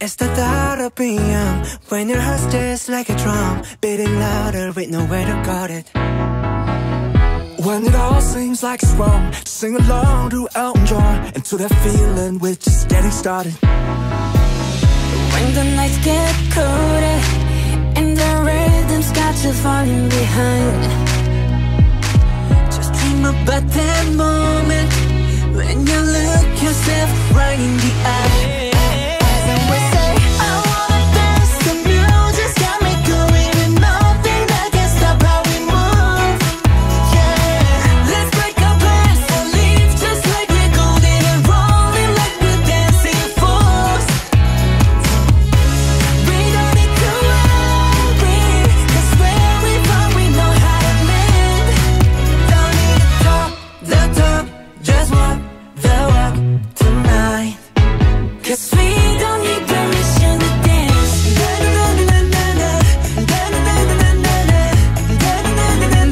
It's the thought of being young when your heart's just like a drum, beating louder with nowhere to guard it. When it all seems like it's wrong, just sing along to Elton John and to that feeling we're just getting started. When the nights get colder and the rhythm's got you falling behind, just dream about that moment when you look yourself right in the eye. And we say, I wanna dance, the music's got me going, and nothing that can stop how we move. Yeah, let's break our plans and leave just like we're golden and rolling like we're dancing fools. We don't need to worry, 'cause where we from we know how to live. Don't need to talk the talk, just walk the walk tonight. 'Cause we don't need permission to dance.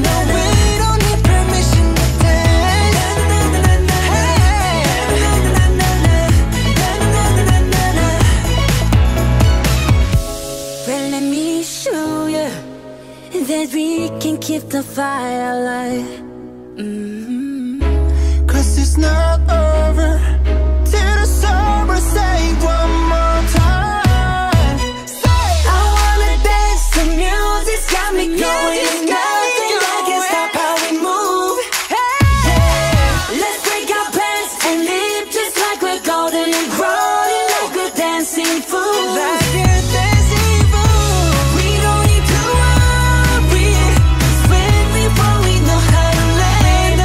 No, we don't need permission to dance. Well, let me show you that we can keep the fire alive. 'Cause it's not over till the summer. Say one more time. Say, I wanna dance, the music's got me going. Nothing that can stop how we move. Yeah, let's break our plans and live just like we're golden and rolling like we're dancing fools. like we're dancing fools. We don't need to worry, 'cause when we fall we know how to land.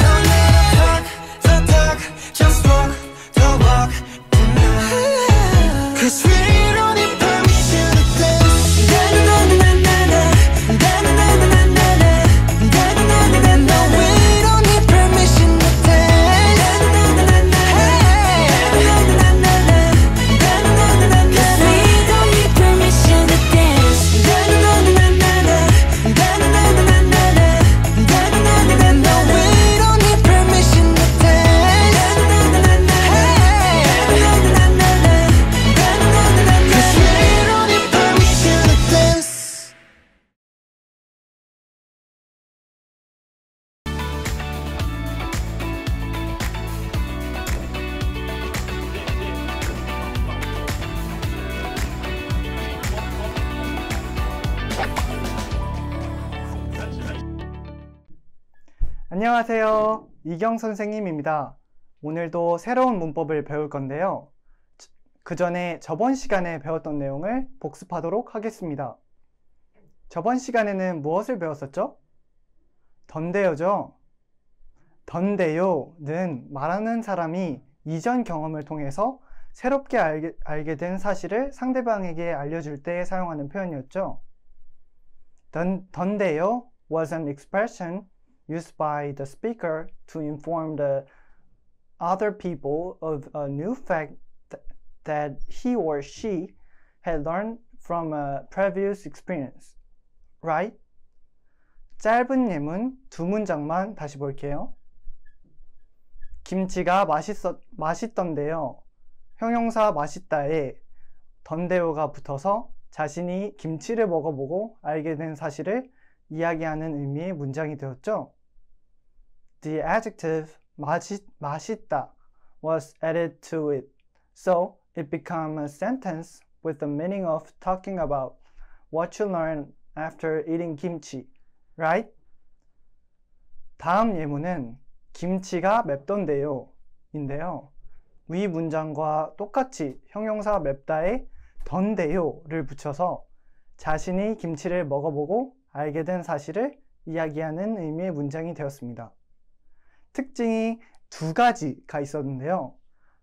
Don't need to talk the talk, just walk the walk tonight. 'Cause we don't need permission to dance. No, we don't need permission to dance. 'Cause we don't need permission to dance. No, we don't need permission to dance. 'Cause we don't need permission to dance. 안녕하세요. 이경 선생님입니다. 오늘도 새로운 문법을 배울 건데요. 그 전에 저번 시간에 배웠던 내용을 복습하도록 하겠습니다. 저번 시간에는 무엇을 배웠었죠? 던데요죠? 던데요는 말하는 사람이 이전 경험을 통해서 새롭게 알게 된 사실을 상대방에게 알려줄 때 사용하는 표현이었죠. 던데요 was an expression used by the speaker to inform the other people of a new fact that he or she had learned from a previous experience. Right? 짧은 예문 두 문장만 다시 볼게요. 김치가 맛있던데요. 형용사 맛있다에 던데요가 붙어서 자신이 김치를 먹어보고 알게 된 사실을 이야기하는 의미의 문장이 되었죠. The adjective 맛있다 was added to it, so it became a sentence with the meaning of talking about what you learned after eating kimchi, right? 다음 예문은 김치가 맵던데요 인데요. 위 문장과 똑같이 형용사 맵다에 던데요를 붙여서 자신이 김치를 먹어보고 알게 된 사실을 이야기하는 의미의 문장이 되었습니다. 특징이 두 가지가 있었는데요.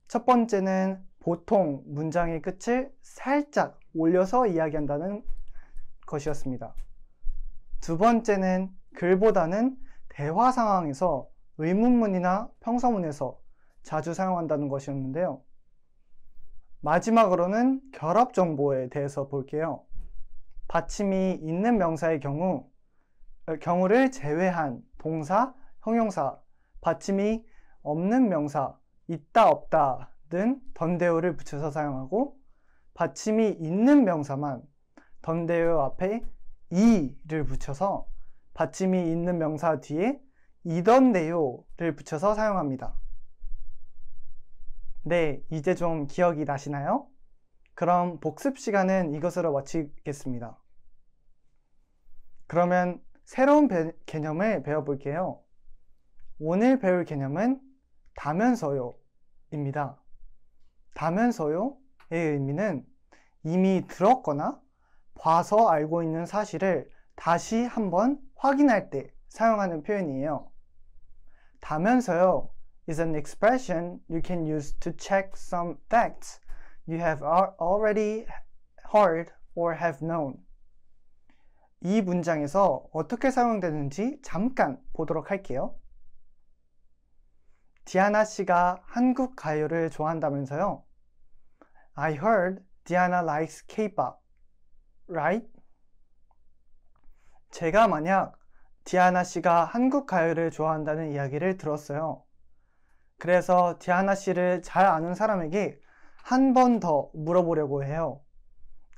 첫 번째는 보통 문장의 끝을 살짝 올려서 이야기한다는 것이었습니다. 두 번째는 글보다는 대화 상황에서 의문문이나 평서문에서 자주 사용한다는 것이었는데요. 마지막으로는 결합 정보에 대해서 볼게요. 받침이 있는 명사의 경우를 제외한 동사, 형용사, 받침이 없는 명사, 있다, 없다 등 던데요를 붙여서 사용하고 받침이 있는 명사만 던데요 앞에 이를 붙여서 받침이 있는 명사 뒤에 이던데요를 붙여서 사용합니다. 네, 이제 좀 기억이 나시나요? 그럼 복습 시간은 이것으로 마치겠습니다. 그러면 새로운 개념을 배워볼게요. 오늘 배울 개념은 다면서요입니다. 다면서요의 의미는 이미 들었거나 봐서 알고 있는 사실을 다시 한번 확인할 때 사용하는 표현이에요. 다면서요 is an expression you can use to check some facts you have already heard or have known. 이 문장에서 어떻게 사용되는지 잠깐 보도록 할게요. 디아나 씨가 한국 가요를 좋아한다면서요? I heard Diana likes K-pop, right? 제가 만약 디아나 씨가 한국 가요를 좋아한다는 이야기를 들었어요. 그래서 디아나 씨를 잘 아는 사람에게 한 번 더 물어보려고 해요.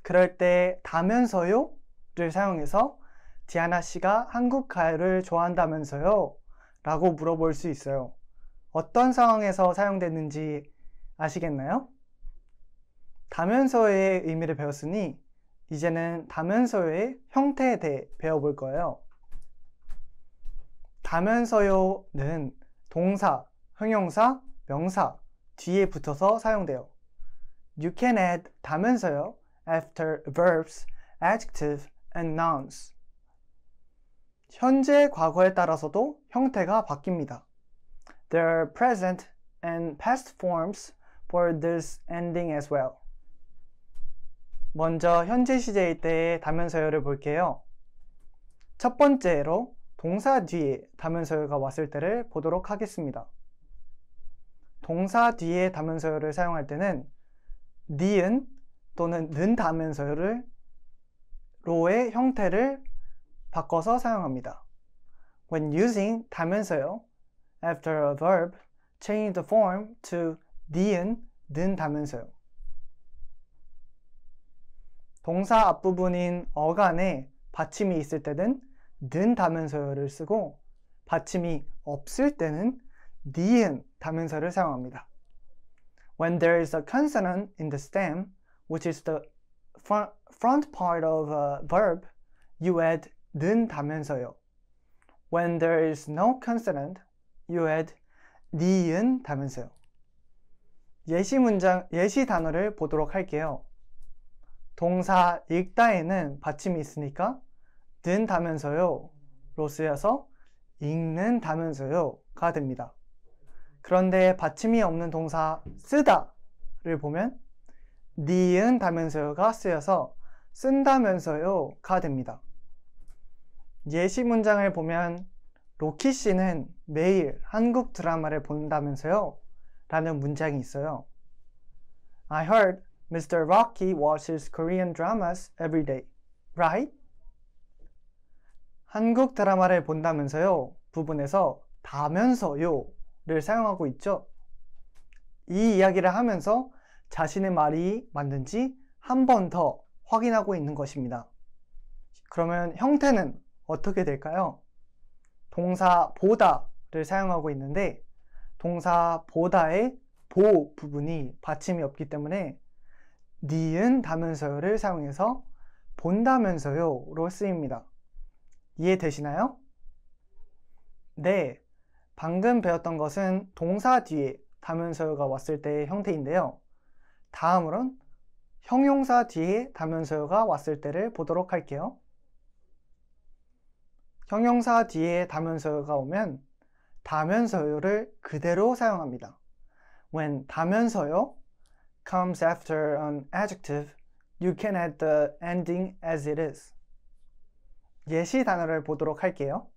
그럴 때 다면서요를 사용해서 디아나 씨가 한국 가요를 좋아한다면서요? 라고 물어볼 수 있어요. 어떤 상황에서 사용되는지 아시겠나요? 다면서요의 의미를 배웠으니 이제는 다면서요의 형태에 대해 배워볼 거예요. 다면서요는 동사, 형용사, 명사 뒤에 붙어서 사용돼요. You can add 다면서요 after verbs, adjective, and nouns. 현재, 과거에 따라서도 형태가 바뀝니다. There are present and past forms for this ending as well. 먼저 현재 시제일 때의 다면서요를 볼게요. 첫 번째로 동사 뒤에 다면서요가 왔을 때를 보도록 하겠습니다. 동사 뒤에 다면서요를 사용할 때는 니은 또는 는 다면서요를 로의 형태를 바꿔서 사용합니다. When using 다면서요 after a verb, change the form to 니은, 는 다면서요. 동사 앞부분인 어간에 받침이 있을 때는 는 다면서요를 쓰고 받침이 없을 때는 니은 다면서를 사용합니다. When there is a consonant in the stem, which is the front part of a verb, you add 는 다면서요. When there is no consonant, you add 니은 다면서요. 예시 단어를 보도록 할게요. 동사 읽다에는 받침이 있으니까 는 다면서요로 쓰여서 읽는 다면서요가 됩니다. 그런데 받침이 없는 동사 쓰다를 보면 니은 다면서요가 쓰여서 쓴다면서요가 됩니다. 예시 문장을 보면 로키 씨는 매일 한국 드라마를 본다면서요? 라는 문장이 있어요. I heard Mr. Rocky watches Korean dramas every day, right? 한국 드라마를 본다면서요? 부분에서 다면서요를 사용하고 있죠. 이 이야기를 하면서 자신의 말이 맞는지 한 번 더 확인하고 있는 것입니다. 그러면 형태는 어떻게 될까요? 동사 보다를 사용하고 있는데 동사 보다의 보 부분이 받침이 없기 때문에 니은 다면서요를 사용해서 본다면서요로 쓰입니다. 이해되시나요? 네, 방금 배웠던 것은 동사 뒤에 다면서요가 왔을 때의 형태인데요. 다음으론 형용사 뒤에 다면서요가 왔을 때를 보도록 할게요. 형용사 뒤에 다면서요가 오면 다면서요를 그대로 사용합니다. When 다면서요 comes after an adjective, you can add the ending as it is. 예시 단어를 보도록 할게요.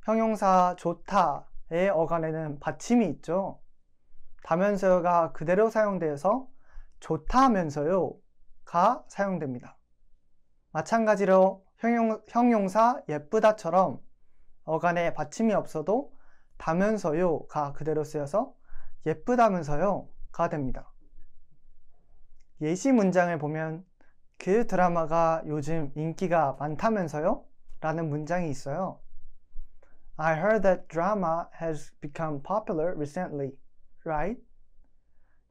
형용사 좋다의 어간에는 받침이 있죠. 다면서요가 그대로 사용되어서 좋다면서요가 사용됩니다. 마찬가지로 형용사 예쁘다처럼 어간에 받침이 없어도 다면서요가 그대로 쓰여서 예쁘다면서요가 됩니다. 예시 문장을 보면 그 드라마가 요즘 인기가 많다면서요? 라는 문장이 있어요. I heard that drama has become popular recently, right?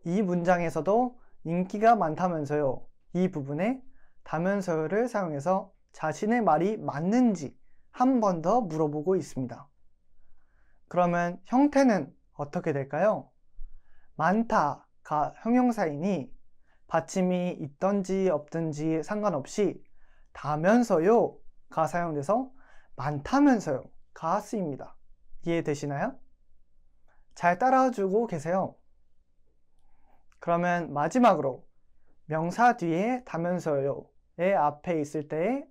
이 문장에서도 인기가 많다면서요. 이 부분에 다면서요를 사용해서 자신의 말이 맞는지 한 번 더 물어보고 있습니다. 그러면 형태는 어떻게 될까요? 많다가 형용사이니 받침이 있던지 없든지 상관없이 다면서요가 사용돼서 많다면서요가 쓰입니다. 이해되시나요? 잘 따라주고 계세요. 그러면 마지막으로 명사 뒤에 다면서요의 앞에 있을 때의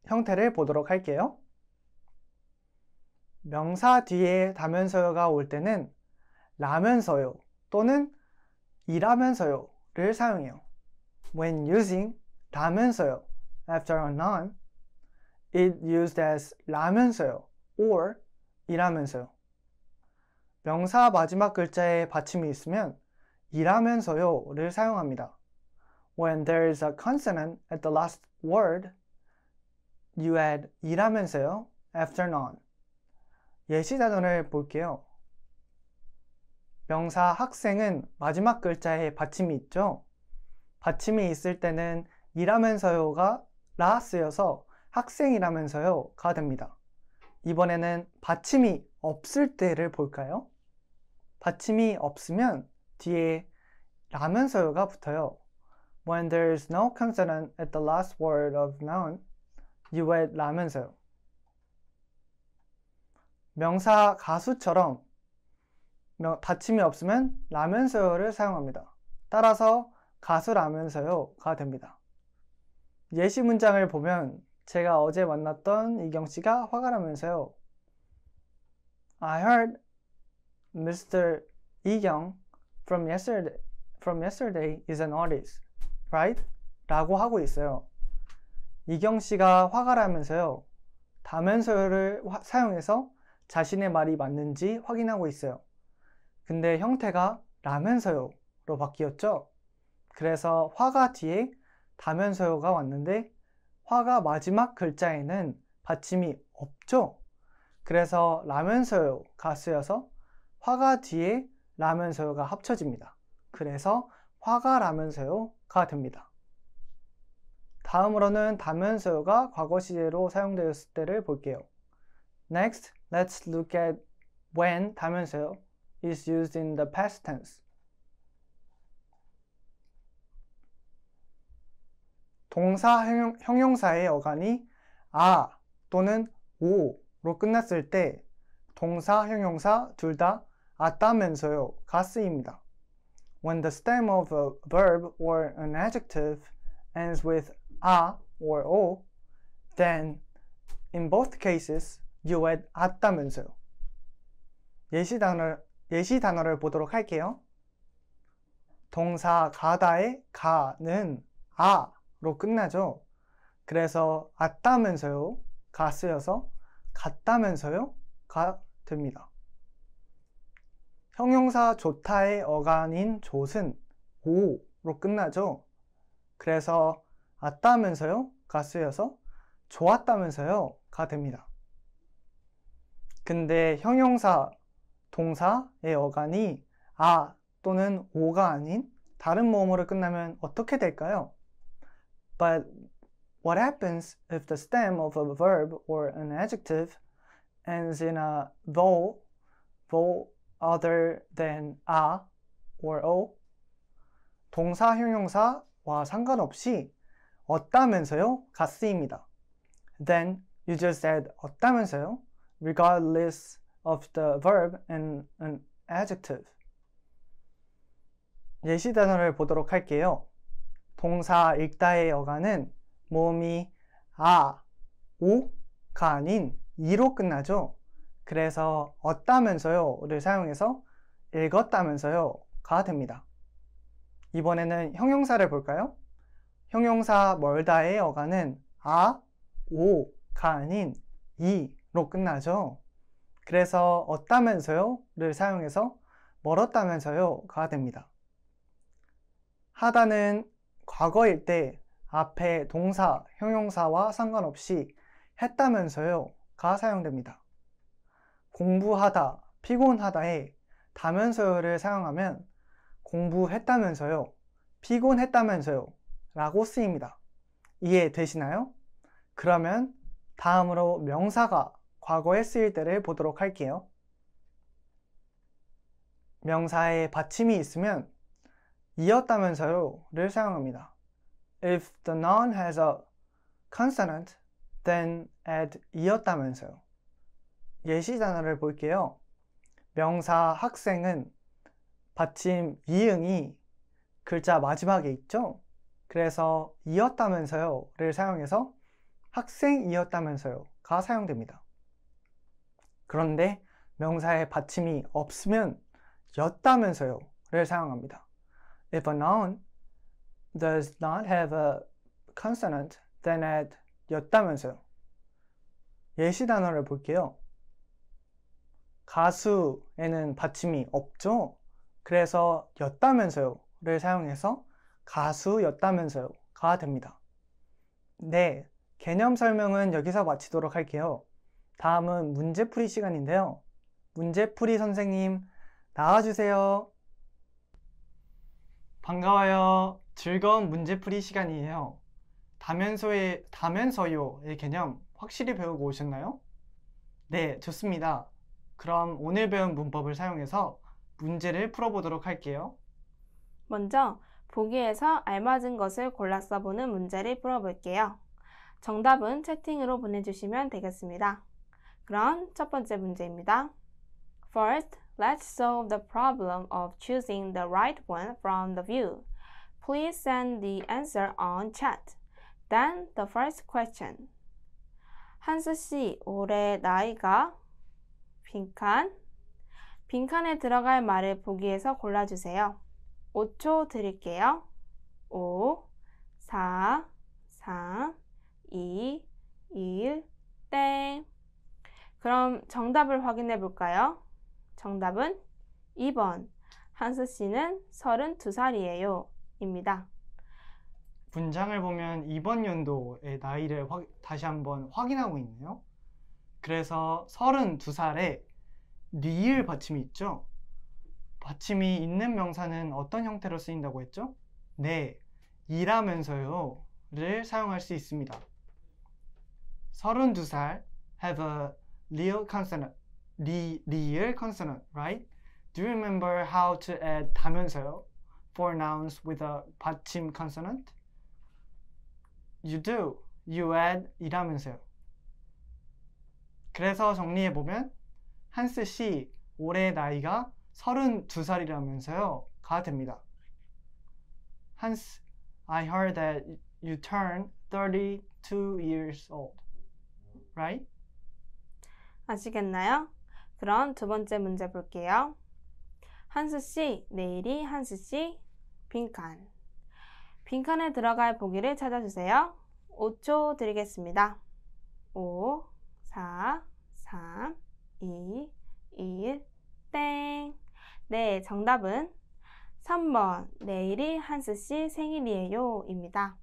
형태를 보도록 할게요. 명사 뒤에 다면서요가 올 때는 라면서요 또는 이라면서요를 사용해요. When using 라면서요 after a noun, it used as 라면서요 or 이라면서요. 명사 마지막 글자에 받침이 있으면 이라면서요를 사용합니다. When there is a consonant at the last word, you add 이라면서요 after noun. 예시 단어를 볼게요. 명사 학생은 마지막 글자에 받침이 있죠. 받침이 있을 때는 이라면서요가 라 쓰여서 학생이라면서요가 됩니다. 이번에는 받침이 없을 때를 볼까요? 받침이 없으면 뒤에 라면서요가 붙어요. When there is no consonant at the last word of noun, you add 라면서요. 명사 가수처럼 받침이 없으면 라면서요를 사용합니다. 따라서 가수라면서요가 됩니다. 예시 문장을 보면 제가 어제 만났던 이경씨가 화가 나면서요. I heard Mr. 이경 from yesterday is an artist, right? 라고 하고 있어요. 이경씨가 화가 나면서요. 다면서요를 사용해서 자신의 말이 맞는지 확인하고 있어요. 근데 형태가 라면서요로 바뀌었죠? 그래서 화가 뒤에 다면서요가 왔는데 화가 마지막 글자에는 받침이 없죠? 그래서 라면서요가 쓰여서 화가 뒤에 라면서요가 합쳐집니다. 그래서 화가 라면서요가 됩니다. 다음으로는 다면서요가 과거 시제로 사용되었을 때를 볼게요. Next, let's look at when 다면서요 is used in the past tense. 동사 형용사의 어간이 아 또는 오로 끝났을 때 동사 형용사 둘 다 아따면서요가 쓰입니다. When the stem of a verb or an adjective ends with a or o, then in both cases you add 아따면서요. 예시 단어를 보도록 할게요. 동사 가다의 가는 아로 끝나죠. 그래서 아따면서요가 쓰여서 같다면서요가 됩니다. 형용사 좋다의 어간인 좋은 오로 끝나죠. 그래서 아따면서요가 쓰여서 좋았다면서요가 됩니다. 근데 형용사 동사의 어간이 아 또는 오가 아닌 다른 모음으로 끝나면 어떻게 될까요? But what happens if the stem of a verb or an adjective ends in a vowel other than a or o? 동사 형용사와 상관없이 어따면서요가 쓰입니다. Then you just add 어따면서요 regardless of the verb and an adjective. 예시 단어를 보도록 할게요. 동사 읽다의 어간은 모음이 아, 오가 아닌 이로 끝나죠. 그래서 얻다면서요를 사용해서 읽었다면서요가 됩니다. 이번에는 형용사를 볼까요? 형용사 멀다의 어간은 아, 오가 아닌 이로 끝나죠. 그래서 얻다면서요를 사용해서 멀었다면서요가 됩니다. 하다는 과거일 때 앞에 동사, 형용사와 상관없이 했다면서요가 사용됩니다. 공부하다, 피곤하다에 다면서요를 사용하면 공부했다면서요, 피곤했다면서요 라고 쓰입니다. 이해되시나요? 그러면 다음으로 명사가 과거에 쓰일 때를 보도록 할게요. 명사에 받침이 있으면 이었다면서요를 사용합니다. If the noun has a consonant, then add 이었다면서요. 예시 단어를 볼게요. 명사 학생은 받침 이응이 글자 마지막에 있죠? 그래서 이었다면서요를 사용해서 학생이었다면서요가 사용됩니다. 그런데 명사에 받침이 없으면 였다면서요를 사용합니다. If a noun does not have a consonant, then add 였다면서요. 예시 단어를 볼게요. 가수에는 받침이 없죠? 그래서 였다면서요를 사용해서 가수였다면서요가 됩니다. 네, 개념 설명은 여기서 마치도록 할게요. 다음은 문제풀이 시간인데요. 문제풀이 선생님 나와주세요. 반가워요. 즐거운 문제풀이 시간이에요. 다면서요의 개념 확실히 배우고 오셨나요? 네, 좋습니다. 그럼 오늘 배운 문법을 사용해서 문제를 풀어보도록 할게요. 먼저 보기에서 알맞은 것을 골라 써보는 문제를 풀어볼게요. 정답은 채팅으로 보내주시면 되겠습니다. 그럼 첫 번째 문제입니다. First, let's solve the problem of choosing the right one from the view. Please send the answer on chat. Then the first question. 한스 씨, 올해 나이가 빈칸에 들어갈 말을 보기에서 골라주세요. 5초 드릴게요. 5, 4, 3, 2, 1, 땡. 그럼 정답을 확인해 볼까요? 정답은 2번. 한스 씨는 32살이에요. 입니다. 문장을 보면 이번 연도의 나이를 다시 한번 확인하고 있네요. 그래서 32살에 리을 받침이 있죠? 받침이 있는 명사는 어떤 형태로 쓰인다고 했죠? 네, 이라면서요를 사용할 수 있습니다. 32살 have a real consonant, real consonant, right? Do you remember how to add 다면서요 for nouns with a 받침 consonant? You do. You add 이라면서요. 그래서 정리해보면 한스 씨 올해 나이가 32살이라면서요 가 됩니다. Hans, I heard that you turned 32 years old, right? 아시겠나요? 그럼 두 번째 문제 볼게요. 한스 씨, 내일이 한스 씨 빈칸에 들어갈 보기를 찾아주세요. 5초 드리겠습니다. 5, 4, 3, 2, 1, 땡. 네, 정답은 3번. 내일이 한스 씨 생일이에요. 입니다.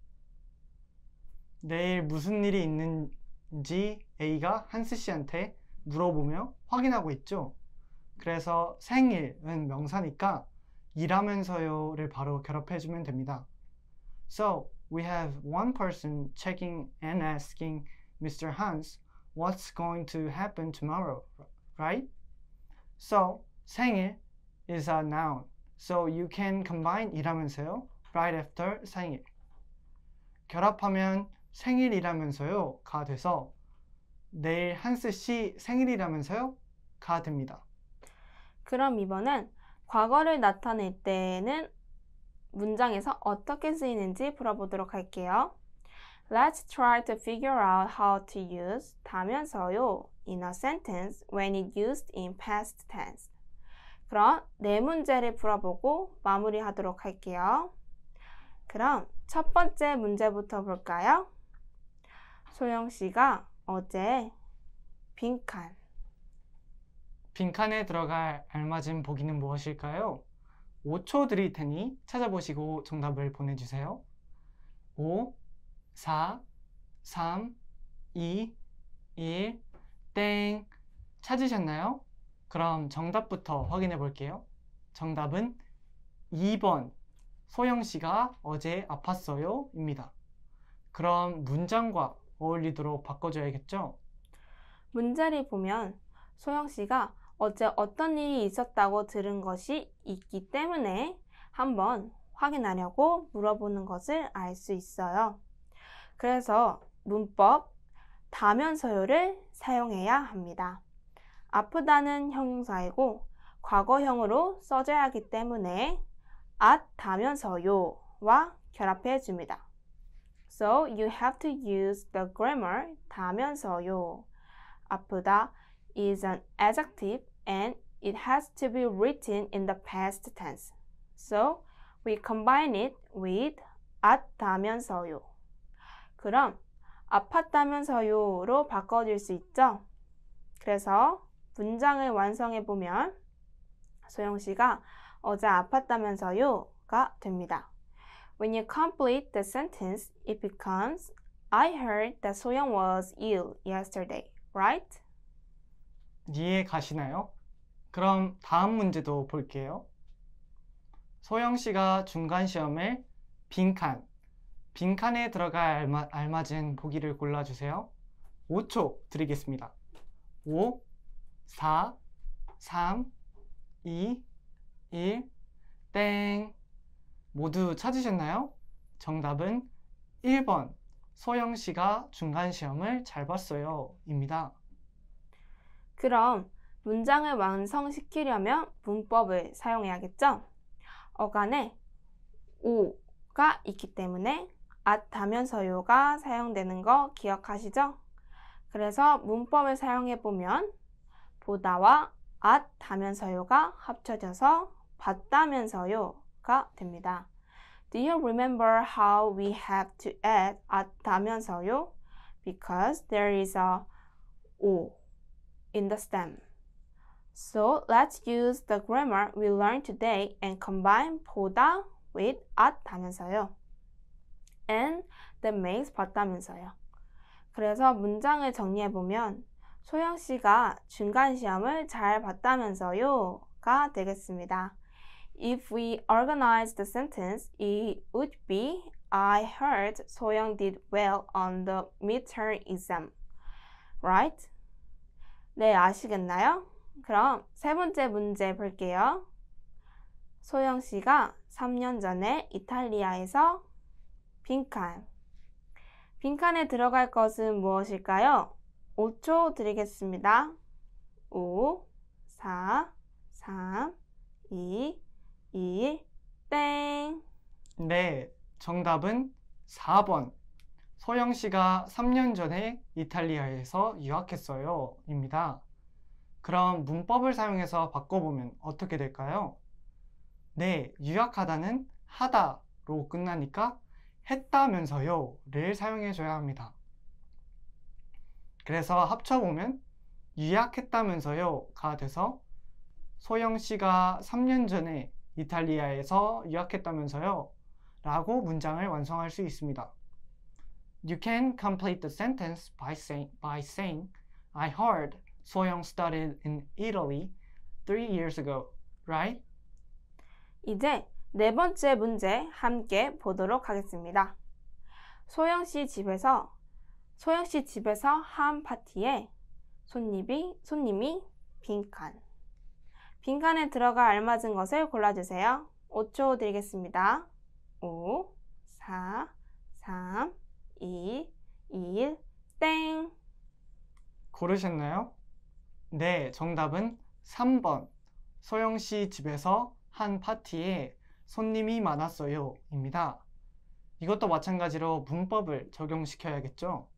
내일 무슨 일이 있는지 A가 한스 씨한테 물어보며 확인하고 있죠. 그래서 생일은 명사니까 이라면서요를 바로 결합해주면 됩니다. So, we have one person checking and asking Mr. Hans what's going to happen tomorrow, right? So, 생일 is a noun. So, you can combine 이라면서요 right after 생일. 결합하면 생일이라면서요가 돼서 내일 한스 씨 생일이라면서요 가 됩니다. 그럼 이번엔 과거를 나타낼 때는 문장에서 어떻게 쓰이는지 풀어보도록 할게요. Let's try to figure out how to use 다면서요 in a sentence when it used in past tense. 그럼 네 문제를 풀어보고 마무리하도록 할게요. 그럼 첫 번째 문제부터 볼까요? 소영 씨가 어제 빈칸에 들어갈 알맞은 보기는 무엇일까요? 5초 드릴 테니 찾아보시고 정답을 보내주세요. 5, 4, 3, 2, 1, 땡. 찾으셨나요? 그럼 정답부터 확인해 볼게요. 정답은 2번. 소영씨가 어제 아팠어요 입니다. 그럼 문장과 어울리도록 바꿔줘야겠죠? 문제를 보면 소영씨가 어제 어떤 일이 있었다고 들은 것이 있기 때문에 한번 확인하려고 물어보는 것을 알 수 있어요. 그래서 문법 다면서요를 사용해야 합니다. 아프다는 형용사이고 과거형으로 써줘야 하기 때문에 at 다면서요와 결합해 줍니다. So you have to use the grammar 다면서요. 아프다 is an adjective and it has to be written in the past tense. So we combine it with at 다면서요. 그럼 아팠다면서요로 바꿔줄 수 있죠? 그래서 문장을 완성해 보면 소영씨가 어제 아팠다면서요가 됩니다. When you complete the sentence, it becomes I heard that 소영 was ill yesterday, right? 이해 가시나요? 그럼 다음 문제도 볼게요. 소영씨가 중간시험을 빈칸에 들어갈 알맞은 보기를 골라주세요. 5초 드리겠습니다. 5, 4, 3, 2, 1, 땡. 모두 찾으셨나요? 정답은 1번. 소영씨가 중간시험을 잘 봤어요 입니다. 그럼 문장을 완성시키려면 문법을 사용해야겠죠? 어간에 오가 있기 때문에 at 다면서요가 사용되는 거 기억하시죠? 그래서 문법을 사용해보면 보다와 at 다면서요가 합쳐져서 봤다면서요가 됩니다. Do you remember how we have to add at 다면서요? Because there is a o in the stem. So let's use the grammar we learned today and combine 보다 with at 다면서요. And that makes 봤다면서요. 그래서 문장을 정리해보면 소영씨가 중간시험을 잘 봤다면서요가 되겠습니다. If we organize the sentence, it would be I heard 소영 did well on the midterm exam. Right? 네, 아시겠나요? 그럼 세 번째 문제 볼게요. 소영씨가 3년 전에 이탈리아에서 빈칸에 들어갈 것은 무엇일까요? 5초 드리겠습니다. 5, 4, 3, 2, 1, 땡. 네, 정답은 4번. 소영씨가 3년 전에 이탈리아에서 유학했어요 입니다. 그럼 문법을 사용해서 바꿔보면 어떻게 될까요? 네, 유학하다는 하다로 끝나니까 했다면서요를 사용해줘야 합니다. 그래서 합쳐보면 유학했다면서요가 돼서 소영씨가 3년 전에 이탈리아에서 유학했다면서요 라고 문장을 완성할 수 있습니다. You can complete the sentence by saying I heard 소영 studied in Italy 3 years ago, right? 이제 네 번째 문제 함께 보도록 하겠습니다. 소영씨 집에서 한 파티에 손님이 빈칸에 들어가 알맞은 것을 골라주세요. 5초 드리겠습니다. 5, 4, 3, 2, 1, 땡. 고르셨나요? 네, 정답은 3번. 소영씨 집에서 한 파티에 손님이 많았어요 입니다. 이것도 마찬가지로 문법을 적용시켜야겠죠?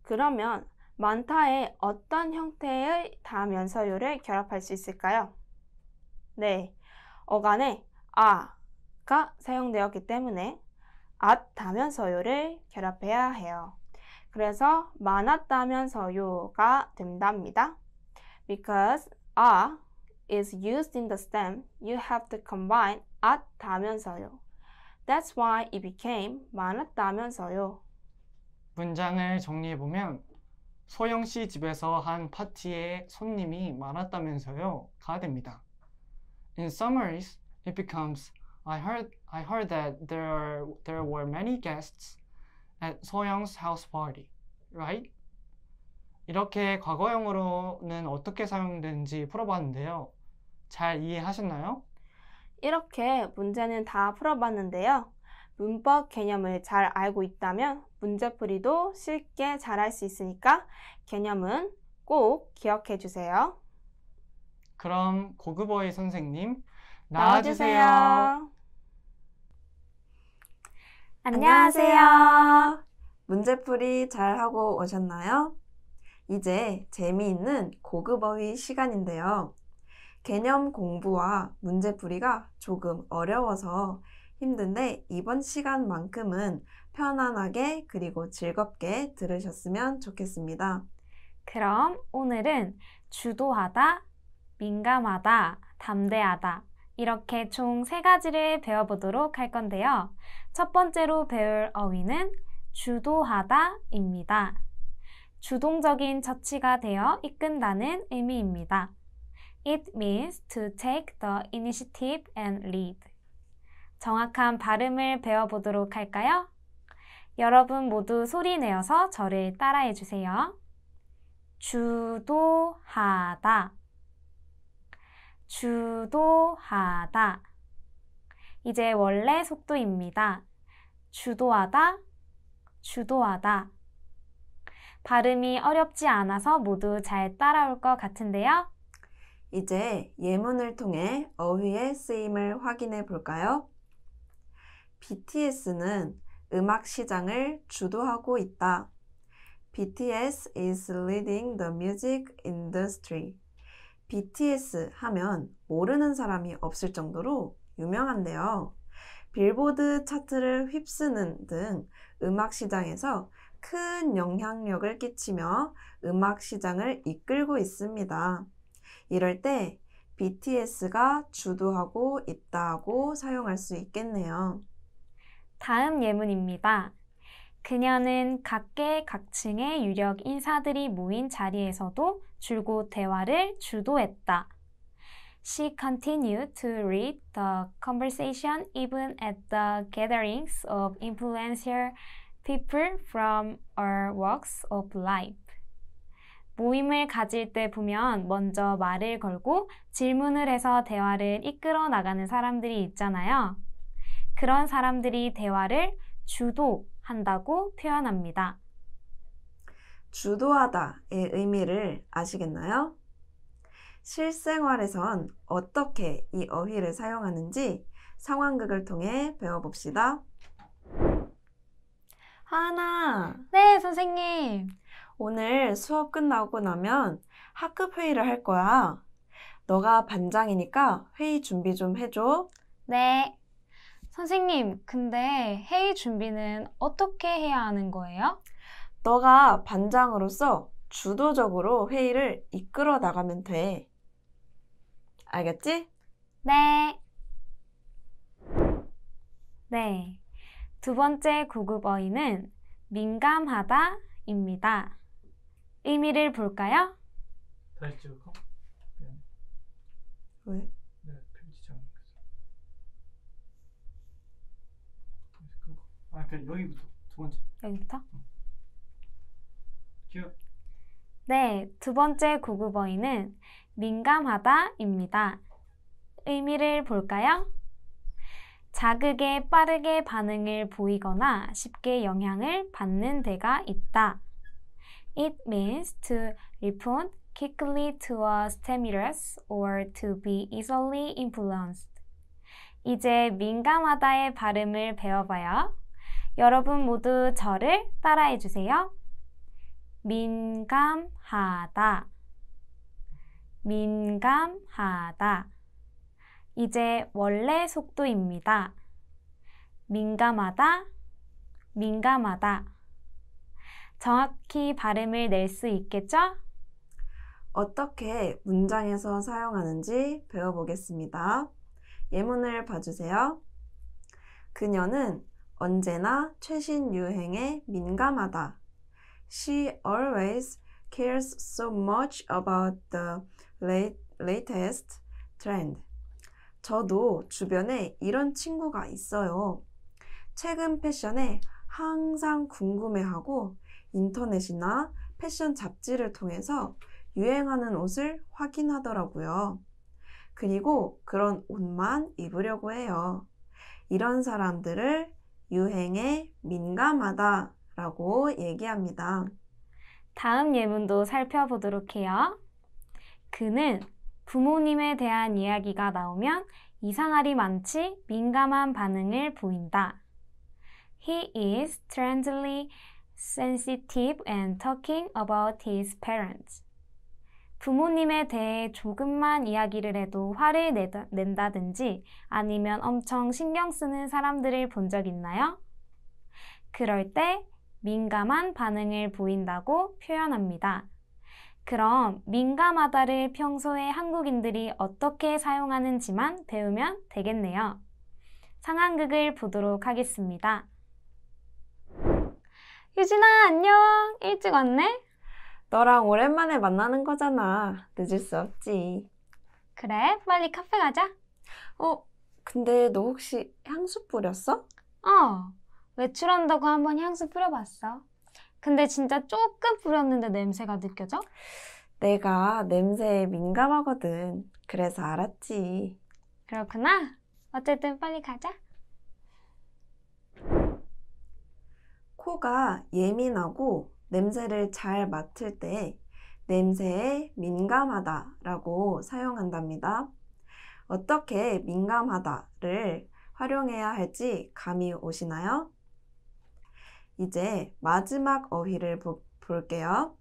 그러면 많다에 어떤 형태의 다면서요를 결합할 수 있을까요? 네, 어간에 아가 사용되었기 때문에 at 다면서요를 결합해야 해요. 그래서 많았다면서요가 된답니다. Because is used in the stem, you have to combine 앗다면서요. That's why it became 많았다면서요. 문장을 정리해보면 소영 씨 집에서 한 파티에 손님이 많았다면서요가 됩니다. In summaries, it becomes I heard that there were many guests at 소영's house party, right? 이렇게 과거형으로는 어떻게 사용되는지 풀어봤는데요. 잘 이해하셨나요? 이렇게 문제는 다 풀어봤는데요. 문법 개념을 잘 알고 있다면 문제풀이도 쉽게 잘할 수 있으니까 개념은 꼭 기억해 주세요. 그럼 고급어의 선생님 나와주세요. 안녕하세요. 문제풀이 잘하고 오셨나요? 이제 재미있는 고급어휘 시간인데요. 개념 공부와 문제풀이가 조금 어려워서 힘든데 이번 시간만큼은 편안하게 그리고 즐겁게 들으셨으면 좋겠습니다. 그럼 오늘은 주도하다, 민감하다, 담대하다 이렇게 총 3가지를 배워보도록 할 건데요. 첫 번째로 배울 어휘는 주도하다입니다. 주동적인 처치가 되어 이끈다는 의미입니다. It means to take the initiative and lead. 정확한 발음을 배워보도록 할까요? 여러분 모두 소리 내어서 저를 따라해 주세요. 주도하다, 주도하다. 이제 원래 속도입니다. 주도하다, 주도하다. 발음이 어렵지 않아서 모두 잘 따라올 것 같은데요. 이제 예문을 통해 어휘의 쓰임을 확인해 볼까요? BTS는 음악 시장을 주도하고 있다. BTS is leading the music industry. BTS 하면 모르는 사람이 없을 정도로 유명한데요. 빌보드 차트를 휩쓰는 등 음악 시장에서 큰 영향력을 끼치며 음악 시장을 이끌고 있습니다. 이럴 때 BTS가 주도하고 있다고 사용할 수 있겠네요. 다음 예문입니다. 그녀는 각계각층의 유력 인사들이 모인 자리에서도 줄곧 대화를 주도했다. She continued to lead the conversation even at the gatherings of influential people from all walks of life. 모임을 가질 때 보면 먼저 말을 걸고 질문을 해서 대화를 이끌어 나가는 사람들이 있잖아요. 그런 사람들이 대화를 주도한다고 표현합니다. 주도하다의 의미를 아시겠나요? 실생활에선 어떻게 이 어휘를 사용하는지 상황극을 통해 배워봅시다. 하나, 네, 선생님. 오늘 수업 끝나고 나면 학급 회의를 할 거야. 너가 반장이니까 회의 준비 좀 해줘. 네. 선생님, 근데 회의 준비는 어떻게 해야 하는 거예요? 너가 반장으로서 주도적으로 회의를 이끌어 나가면 돼. 알겠지? 네. 네. 두 번째 고급 어휘는 민감하다입니다. 의미를 볼까요? 다시 찍을까? 왜? 네, 편지 잘못했어. 아, 그래 여기부터 두 번째. 여기부터? 큐. 네, 두 번째 고급 어휘는 민감하다입니다. 의미를 볼까요? 자극에 빠르게 반응을 보이거나 쉽게 영향을 받는 데가 있다. It means to respond quickly to a stimulus or to be easily influenced. 이제 민감하다의 발음을 배워봐요. 여러분 모두 저를 따라해 주세요. 민감하다, 민감하다. 이제 원래 속도입니다. 민감하다, 민감하다. 정확히 발음을 낼 수 있겠죠? 어떻게 문장에서 사용하는지 배워보겠습니다. 예문을 봐주세요. 그녀는 언제나 최신 유행에 민감하다. She always cares so much about the latest trend. 저도 주변에 이런 친구가 있어요. 최근 패션에 항상 궁금해하고 인터넷이나 패션 잡지를 통해서 유행하는 옷을 확인하더라고요. 그리고 그런 옷만 입으려고 해요. 이런 사람들을 유행에 민감하다 라고 얘기합니다. 다음 예문도 살펴보도록 해요. 그는 부모님에 대한 이야기가 나오면 이상하리 많지 민감한 반응을 보인다. He is strangely sensitive and talking about his parents. 부모님에 대해 조금만 이야기를 해도 화를 낸다든지 아니면 엄청 신경 쓰는 사람들을 본 적 있나요? 그럴 때 민감한 반응을 보인다고 표현합니다. 그럼 민감하다를 평소에 한국인들이 어떻게 사용하는지만 배우면 되겠네요. 상황극을 보도록 하겠습니다. 유진아, 안녕. 일찍 왔네? 너랑 오랜만에 만나는 거잖아. 늦을 수 없지. 그래, 빨리 카페 가자. 근데 너 혹시 향수 뿌렸어? 외출한다고 한번 향수 뿌려봤어. 근데 진짜 조금 뿌렸는데 냄새가 느껴져? 내가 냄새에 민감하거든. 그래서 알았지. 그렇구나. 어쨌든 빨리 가자. 코가 예민하고 냄새를 잘 맡을 때 냄새에 민감하다라고 사용한답니다. 어떻게 민감하다를 활용해야 할지 감이 오시나요? 이제 마지막 어휘를 볼게요.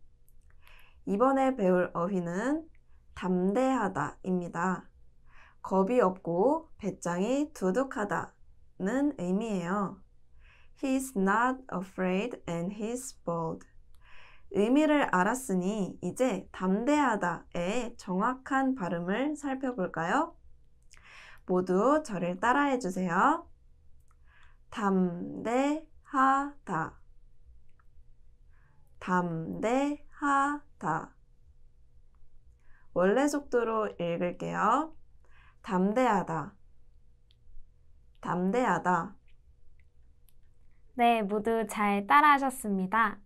이번에 배울 어휘는 담대하다입니다. 겁이 없고 배짱이 두둑하다는 의미예요. He's not afraid and he's bold. 의미를 알았으니 이제 담대하다의 정확한 발음을 살펴볼까요? 모두 저를 따라해 주세요. 담대하다. 담대하다. 원래 속도로 읽을게요. 담대하다. 담대하다. 네, 모두 잘 따라하셨습니다.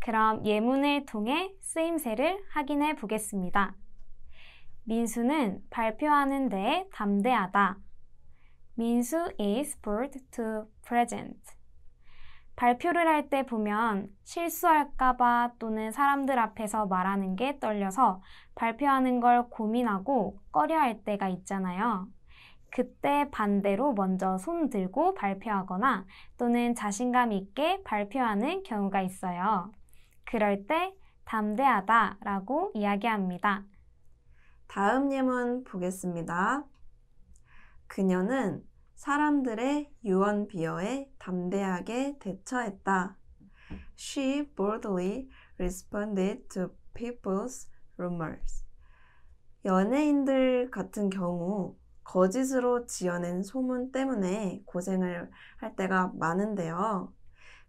그럼 예문을 통해 쓰임새를 확인해 보겠습니다. 민수는 발표하는 데 담대하다. 민수 is bold to present. 발표를 할 때 보면 실수할까봐 또는 사람들 앞에서 말하는 게 떨려서 발표하는 걸 고민하고 꺼려할 때가 있잖아요. 그때 반대로 먼저 손 들고 발표하거나 또는 자신감 있게 발표하는 경우가 있어요. 그럴 때 담대하다 라고 이야기합니다. 다음 예문 보겠습니다. 그녀는 사람들의 유언비어에 담대하게 대처했다. She boldly responded to people's rumors. 연예인들 같은 경우 거짓으로 지어낸 소문 때문에 고생을 할 때가 많은데요.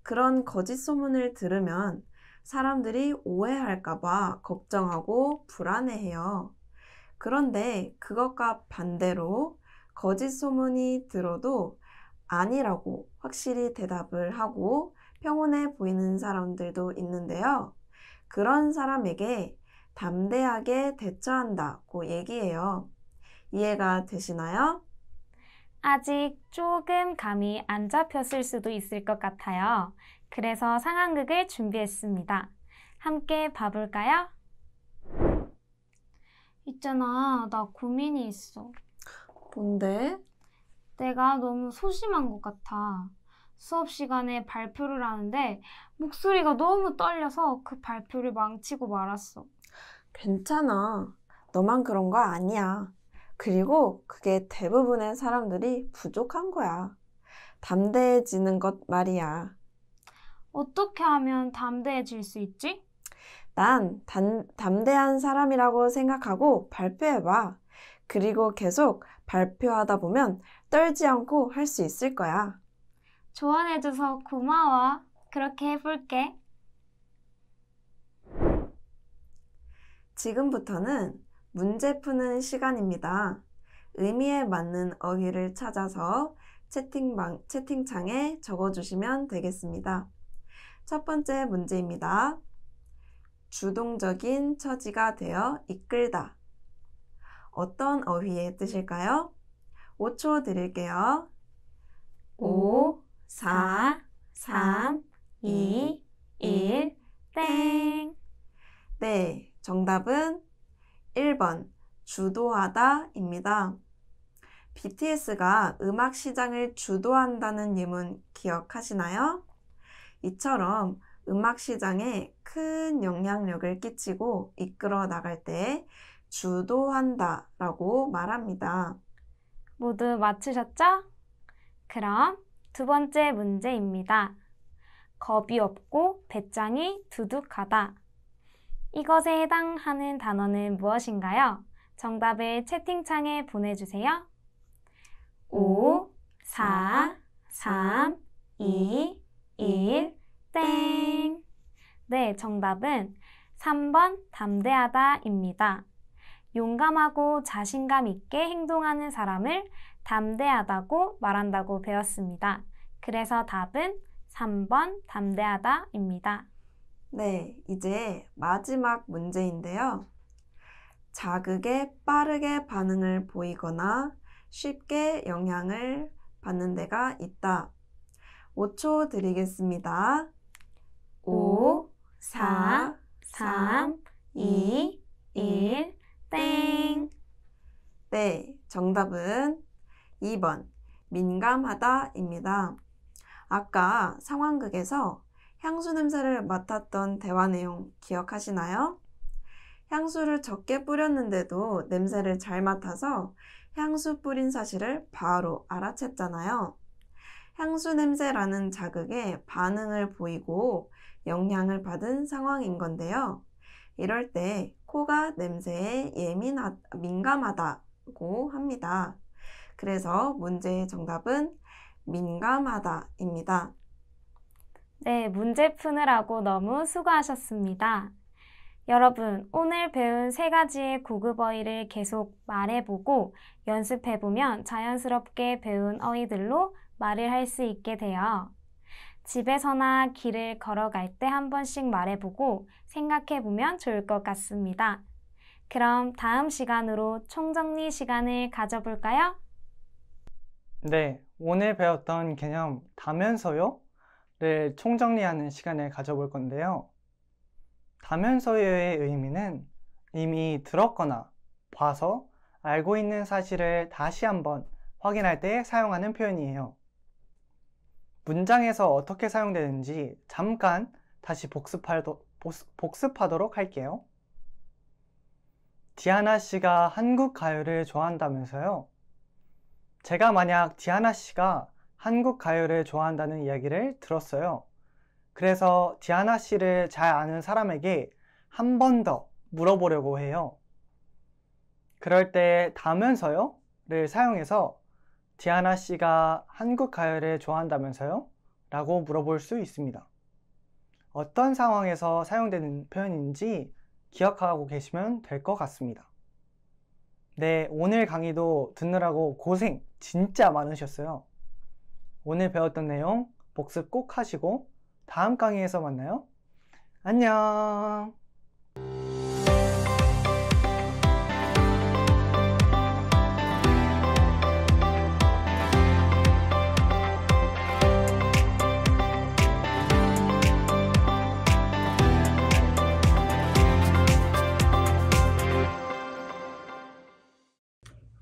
그런 거짓 소문을 들으면 사람들이 오해할까봐 걱정하고 불안해해요. 그런데 그것과 반대로 거짓 소문이 들어도 아니라고 확실히 대답을 하고 평온해 보이는 사람들도 있는데요. 그런 사람에게 담대하게 대처한다고 얘기해요. 이해가 되시나요? 아직 조금 감이 안 잡혔을 수도 있을 것 같아요. 그래서 상황극을 준비했습니다. 함께 봐볼까요? 있잖아, 나 고민이 있어. 뭔데? 내가 너무 소심한 것 같아. 수업 시간에 발표를 하는데 목소리가 너무 떨려서 그 발표를 망치고 말았어. 괜찮아. 너만 그런 거 아니야. 그리고 그게 대부분의 사람들이 부족한 거야. 담대해지는 것 말이야. 어떻게 하면 담대해질 수 있지? 난 담대한 사람이라고 생각하고 발표해봐. 그리고 계속 발표하다 보면 떨지 않고 할 수 있을 거야. 조언해줘서 고마워. 그렇게 해볼게. 지금부터는 문제 푸는 시간입니다. 의미에 맞는 어휘를 찾아서 채팅창에 적어주시면 되겠습니다. 첫 번째 문제입니다. 주동적인 처지가 되어 이끌다. 어떤 어휘의 뜻일까요? 5초 드릴게요. 5, 4, 3, 2, 1, 땡. 네, 정답은 1번 주도하다입니다. BTS가 음악 시장을 주도한다는 예문 기억하시나요? 이처럼 음악 시장에 큰 영향력을 끼치고 이끌어 나갈 때 주도한다 라고 말합니다. 모두 맞추셨죠? 그럼 두 번째 문제입니다. 겁이 없고 배짱이 두둑하다. 이것에 해당하는 단어는 무엇인가요? 정답을 채팅창에 보내주세요. 5, 4, 3, 2, 1, 땡! 네, 정답은 3번 담대하다입니다. 용감하고 자신감 있게 행동하는 사람을 담대하다고 말한다고 배웠습니다. 그래서 답은 3번 담대하다입니다. 네, 이제 마지막 문제인데요. 자극에 빠르게 반응을 보이거나 쉽게 영향을 받는 데가 있다. 5초 드리겠습니다. 5, 4, 3, 2, 1, 땡! 네, 정답은 2번 민감하다입니다. 아까 상황극에서 향수 냄새를 맡았던 대화 내용 기억하시나요? 향수를 적게 뿌렸는데도 냄새를 잘 맡아서 향수 뿌린 사실을 바로 알아챘잖아요. 향수 냄새라는 자극에 반응을 보이고 영향을 받은 상황인 건데요. 이럴 때 코가 냄새에 민감하다고 합니다. 그래서 문제의 정답은 민감하다입니다. 네, 문제 푸느라고 너무 수고하셨습니다. 여러분, 오늘 배운 3가지의 고급 어휘를 계속 말해보고 연습해보면 자연스럽게 배운 어휘들로 말을 할 수 있게 돼요. 집에서나 길을 걸어갈 때 한 번씩 말해보고 생각해보면 좋을 것 같습니다. 그럼 다음 시간으로 총정리 시간을 가져볼까요? 네, 오늘 배웠던 개념 다면서요를 총정리하는 시간을 가져볼 건데요. 다면서요의 의미는 이미 들었거나 봐서 알고 있는 사실을 다시 한번 확인할 때 사용하는 표현이에요. 문장에서 어떻게 사용되는지 잠깐 다시 복습하도록 할게요. 디아나 씨가 한국 가요를 좋아한다면서요? 제가 만약 디아나 씨가 한국 가요를 좋아한다는 이야기를 들었어요. 그래서 디아나 씨를 잘 아는 사람에게 한 번 더 물어보려고 해요. 그럴 때 다면서요를 사용해서 디아나 씨가 한국 가요를 좋아한다면서요? 라고 물어볼 수 있습니다. 어떤 상황에서 사용되는 표현인지 기억하고 계시면 될 것 같습니다. 네, 오늘 강의도 듣느라고 고생 진짜 많으셨어요. 오늘 배웠던 내용 복습 꼭 하시고 다음 강의에서 만나요. 안녕!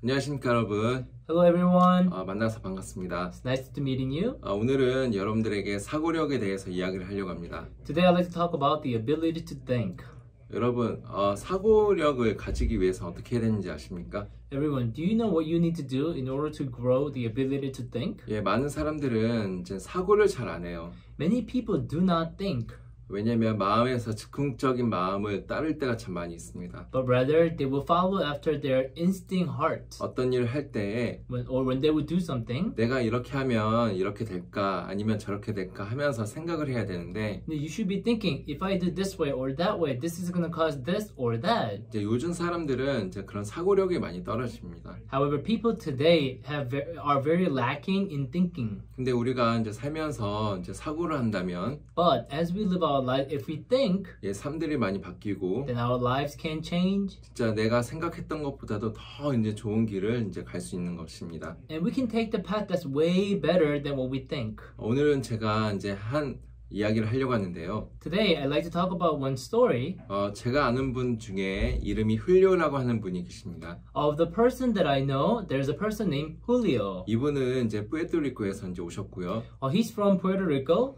안녕하십니까 여러분. Hello everyone. 만나서 반갑습니다. It's nice to meeting you. 오늘은 여러분들에게 사고력에 대해서 이야기를 하려고 합니다. Today I'd like to talk about the ability to think. 여러분, 사고력을 가지기 위해서 어떻게 해야 되는지 아십니까? Everyone, do you know what you need to do in order to grow the ability to think? 예, 많은 사람들은 이제 사고를 잘 안 해요. Many people do not think. 왜냐면 마음에서 즉흥적인 마음을 따를 때가 참 많이 있습니다. but rather they will follow after their instinct heart. 어떤 일을 할 때에 When they would do something, 내가 이렇게 하면 이렇게 될까 아니면 저렇게 될까 하면서 생각을 해야 되는데 you should be thinking, if I do this way or that way, this is going to cause this or that. 이제 요즘 사람들은 이제 그런 사고력이 많이 떨어집니다. However, people today are very lacking in thinking. 근데 우리가 이제 살면서 이제 사고를 한다면 But as we live our life, if we think, 삶들이 많이 바뀌고 then our lives can change. 진짜 내가 생각했던 것보다도 더 이제 좋은 길을 이제 갈 수 있는 것입니다. And we can take the path that's way better than what we think. 오늘은 제가 이제 한 이야기를 하려고 하는데요. Today, I'd like to talk about one story 제가 아는 분 중에 이름이 훌리오라고 하는 분이 계십니다. of the person that I know. There's a person named Julio. 이분은 이제 푸에르토리코에서 이제 오셨고요. He's from Puerto Rico.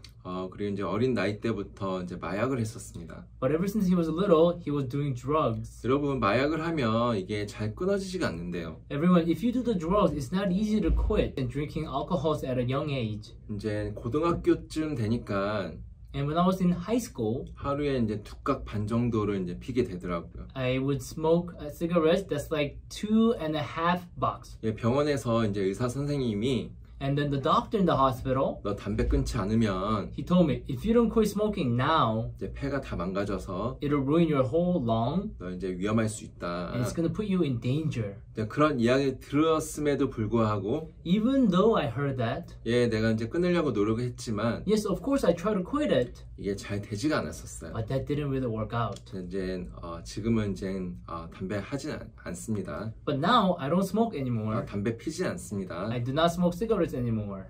그리고 이제 어린 나이 때부터 이제 마약을 했었습니다. But ever since he was little, he was doing drugs. 여러분 마약을 하면 이게 잘 끊어지지가 않는데요. Everyone, if you do the drugs, it's not easy to quit and drinking alcohols at a young age. 이제 고등학교쯤 되니까 And when I was in high school, 하루에 이제 2각 반 정도를 이제 피게 되더라고요. I would smoke cigarettes that's like 2.5 bucks. 병원에서 이제 의사 선생님이 And then the doctor in the hospital, 너 담배 끊지 않으면 he told me, if you don't quit smoking now, 이제 폐가 다 망가져서 it'll ruin your whole lung 너 이제 위험할 수 있다. and it's gonna put you in danger. 그런 이야기 들었음에도 불구하고 Even though I heard that, 내가 이제 끊으려고 노력을 했지만 yes, of course I tried to quit it, 이게 잘 되지가 않았었어요. but that didn't really work out. 이제 지금은 이제 담배 하진 않습니다. But now I don't smoke anymore. 담배 피지 않습니다. I do not smoke cigarettes anymore.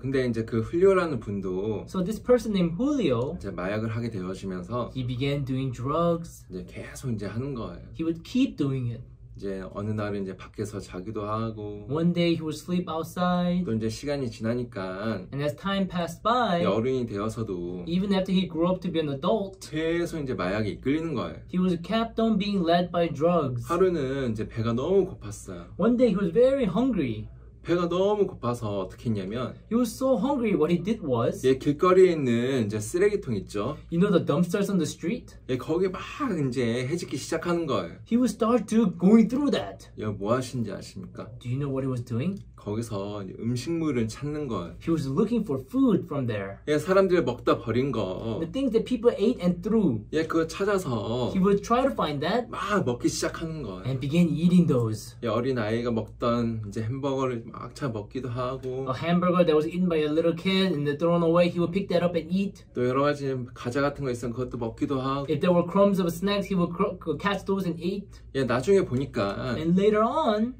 근데 이제 그 훌리오라는 분도 So this person named Julio, 이제 마약을 하게 되어지면서 he began doing drugs. 이제 계속 이제 하는 거예요. He would keep doing it. 이제 어느 날은 이제 밖에서 자기도 하고 One day he would sleep outside. 또 이제 시간이 지나니까 And as time passed by, 어른이 되어서도 even after he grew up to be an adult, 계속 이제 마약에 이끌리는 거예요. he was kept on being led by drugs. 하루는 이제 배가 너무 고팠어요. One day he was very hungry. 배가 너무 고파서 어떻게 했냐면 He was so hungry. What he did was, 길거리에 있는 이제 쓰레기통 있죠. you know the dumpsters on the street? 거기에 막 이제 해집기 시작하는 거예요. He would start to going through that. 뭐 하신지 아십니까? Do you know what he was doing? 거기서 음식물을 찾는 거예요. He was looking for food from there. 사람들이 먹다 버린 거. The things that people ate and threw. 그거 찾아서 He would try to find that 막 먹기 시작하는 거예요. and began eating those. 어린 아이가 먹던 이제 햄버거를 막 차 먹기도 하고. A hamburger that was eaten by a little kid and then thrown away, he would pick that up and eat. 또 여러 가지 과자 같은 거 있으면 그것도 먹기도 하고. If there were crumbs of snacks, he would catch those and eat. 나중에 보니까 And later on,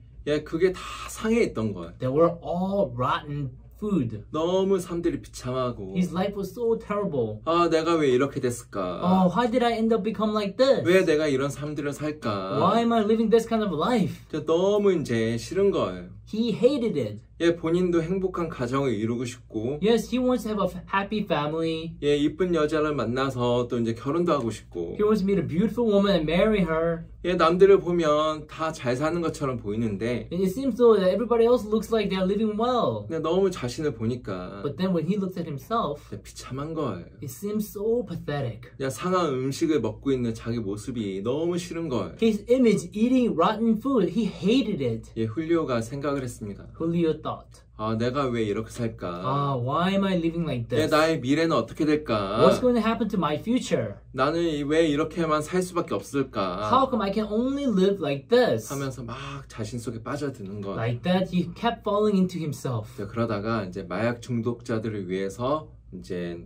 그게 다 상해 있던 거예요. they were all rotten food. 너무 사람들이 비참하고. His life was so terrible. 내가 왜 이렇게 됐을까? Why did I end up become like this? 왜 내가 이런 삶들을 살까? Why am I living this kind of life? 너무 이제 싫은 거예요. He hated it. 본인도 행복한 가정을 이루고 싶고. Yes, he wants to have a happy family. 이쁜 여자를 만나서 또 이제 결혼도 하고 싶고. He wants to meet a beautiful woman and marry her. 남들을 보면 다 잘 사는 것처럼 보이는데. And it seems though that everybody else looks like they are living well. 근데 너무 자신을 보니까. But then when he looks at himself, 비참한 거예요. it seems so pathetic. 상한 음식을 먹고 있는 자기 모습이 너무 싫은 거예요. His image eating rotten food, he hated it. 훌리오가 생각을 했습니다. Julio thought. 내가 왜 이렇게 살까? Why am I living like this? 나의 미래는 어떻게 될까? What's going to happen to my future? 나는 왜 이렇게만 살 수밖에 없을까? How come I can only live like this? 하면서 막 자신 속에 빠져드는 거예요. Like that, he kept falling into himself. 그러다가 이제 마약 중독자들을 위해서 이제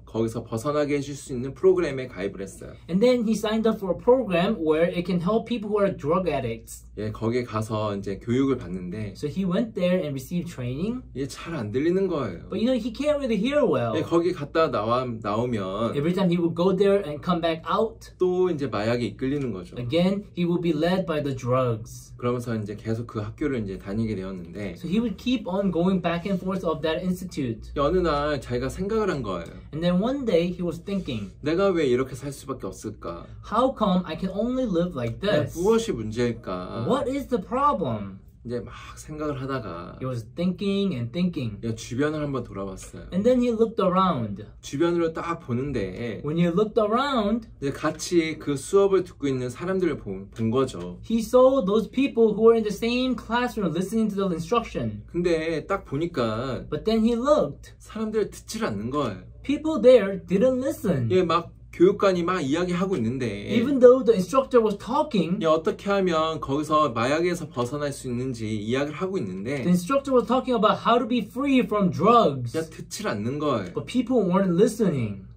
거기서 벗어나게 해줄 수 있는 프로그램에 가입을 했어요. And then he signed up for a program where it can help people who are drug addicts. 거기에 가서 이제 교육을 받는데. So he went there and received training. 잘 안 들리는 거예요. But you know he can't really hear well. 거기 갔다 나오면. Every time he would go there and come back out. 또 이제 마약에 이끌리는 거죠. Again, he would be led by the drugs. 그러면서 이제 계속 그 학교를 이제 다니게 되었는데. So he would keep on going back and forth of that institute. 어느 날 자기가 생각을 한 거예요. And then one day he was thinking, 내가 왜 이렇게 살 수밖에 없을까? How come I can only live like this? 무엇이 문제일까? What is the problem? 이제 막 생각을 하다가 He was thinking and thinking. 주변을 한번 돌아봤어요. And then he looked around. 주변으로 딱 보는데 When he looked around, 이제 같이 그 수업을 듣고 있는 사람들을 본 거죠. he saw those people who were in the same classroom listening to the instruction. 근데 딱 보니까 But then he looked. 사람들 듣질 않는 거예요. People there didn't listen. 막 교육관이 막 이야기하고 있는데 Even though the instructor was talking, 어떻게 하면 거기서 마약에서 벗어날 수 있는지 이야기를 하고 있는데 the instructor was talking about how to be free from drugs. 듣질 않는 거예요. But people weren't listening.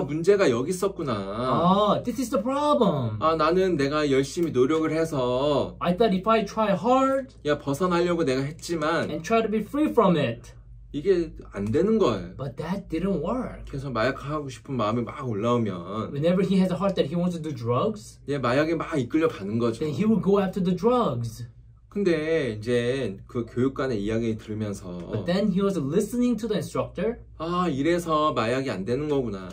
문제가 여기 있었구나. This is the problem. 나는 내가 열심히 노력을 해서 I thought if I try hard 벗어나려고 내가 했지만 and try to be free from it, 이게 안 되는 거예요. but that didn't work. 그래서 마약하고 싶은 마음이 막 올라오면 Whenever he has a heart that he wants to do drugs, 마약에 막 이끌려 가는 거죠. then he would go after the drugs. 근데 이제 그 교육관의 이야기 들으면서 But then he was listening to the instructor. 이래서 마약이 안 되는 거구나.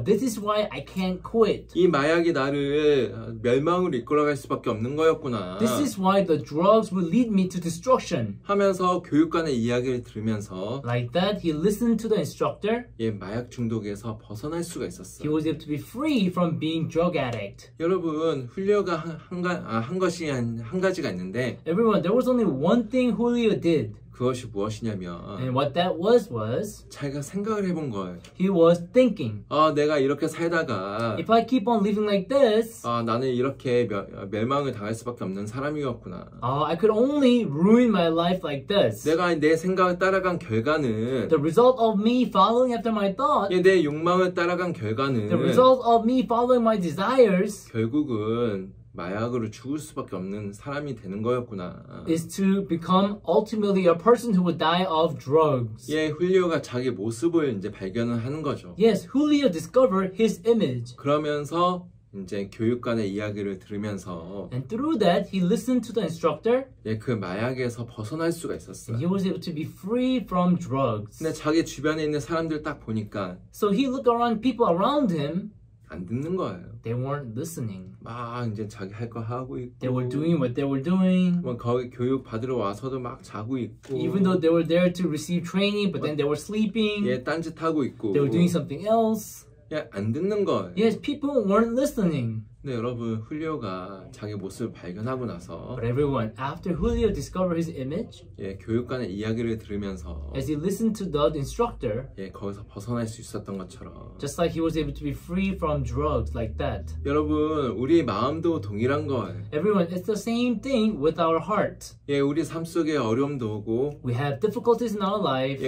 This is why I can't quit. 이 마약이 나를 멸망으로 이끌어갈 수밖에 없는 거였구나. This is why the drugs will lead me to destruction. 하면서 교육관의 이야기를 들으면서 Like that, he listened to the instructor. 마약 중독에서 벗어날 수가 He 있었어요. was able to be free from being drug addict. 여러분, 훌리오가 한 가지가 있는데 Everyone, there was only one thing Julio did. 그것이 무엇이냐면 And what that was 자기가 생각을 해본 거예요. he was thinking, 내가 이렇게 살다가 if I keep on living like this, 나는 이렇게 멸망을 당할 수밖에 없는 사람이었구나. I could only ruin my life like this. 내가 내 생각을 따라간 결과는 The result of me following after my thought, 내 욕망을 따라간 결과는 the result of me following my desires, 결국은 마약으로 죽을 수밖에 없는 사람이 되는 거였구나. is to become ultimately a person who would die of drugs. 훌리오가 자기 모습을 이제 발견을 하는 거죠. Yes, Julio discovered his image. 그러면서 이제 교육관의 이야기를 들으면서 And through that, he listened to the instructor. 그 마약에서 벗어날 수가 있었어요. He was able to be free from drugs. 근데 자기 주변에 있는 사람들 딱 보니까 So he looked around people around him. 안 듣는 거예요. They weren't listening. 막 이제 자기 할 거 하고 있고. They were doing what they were doing. 거기 교육 받으러 와서도 막 자고 있고. Even though they were there to receive training, but then they were sleeping. 딴짓하고 있고. They were doing something else. 안 듣는 거예요. Yes, people weren't listening. 근데 여러분, 훌리오가 자기 모습을 발견하고 나서 But everyone, after Julio discovered his image, 교육관의 이야기를 들으면서 as he listened to the instructor, 거기서 벗어날 수 있었던 것처럼 just like he was able to be free from drugs like that. 여러분, 우리 마음도 동일한 거예요. Everyone, it's the same thing with our heart. 우리 삶 속에 어려움도 오고 We have difficulties in our life.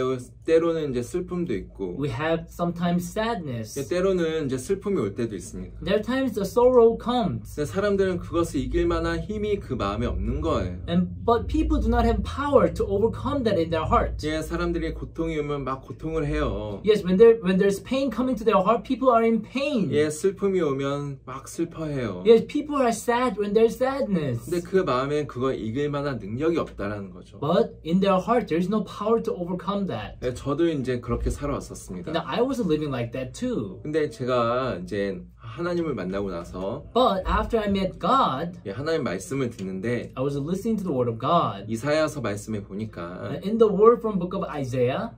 때로는 이제 슬픔도 있고 We have sometimes sadness. 때로는 이제 슬픔이 올 때도 있습니다. There are times the sorrow comes. 근데 사람들은 그것을 이길 만한 힘이 그 마음에 없는 거예요. But people do not have power to overcome that in their heart. 사람들이 고통이 오면 막 고통을 해요. Yes, when there's pain coming to their heart, people are in pain. 슬픔이 오면 막 슬퍼해요. Yes, people are sad when there's sadness. 근데 그 마음에 그걸 이길 만한 능력이 없다라는 거죠. But in their heart, there is no power to overcome that. 저도 이제 그렇게 살아왔었습니다. Now, I was living like that too. 근데 제가 이제 하나님을 만나고 나서 But after I met God, 하나님 말씀을 듣는데 I was listening to the word of God. 이사야서 말씀에 보니까 In the word from book of Isaiah,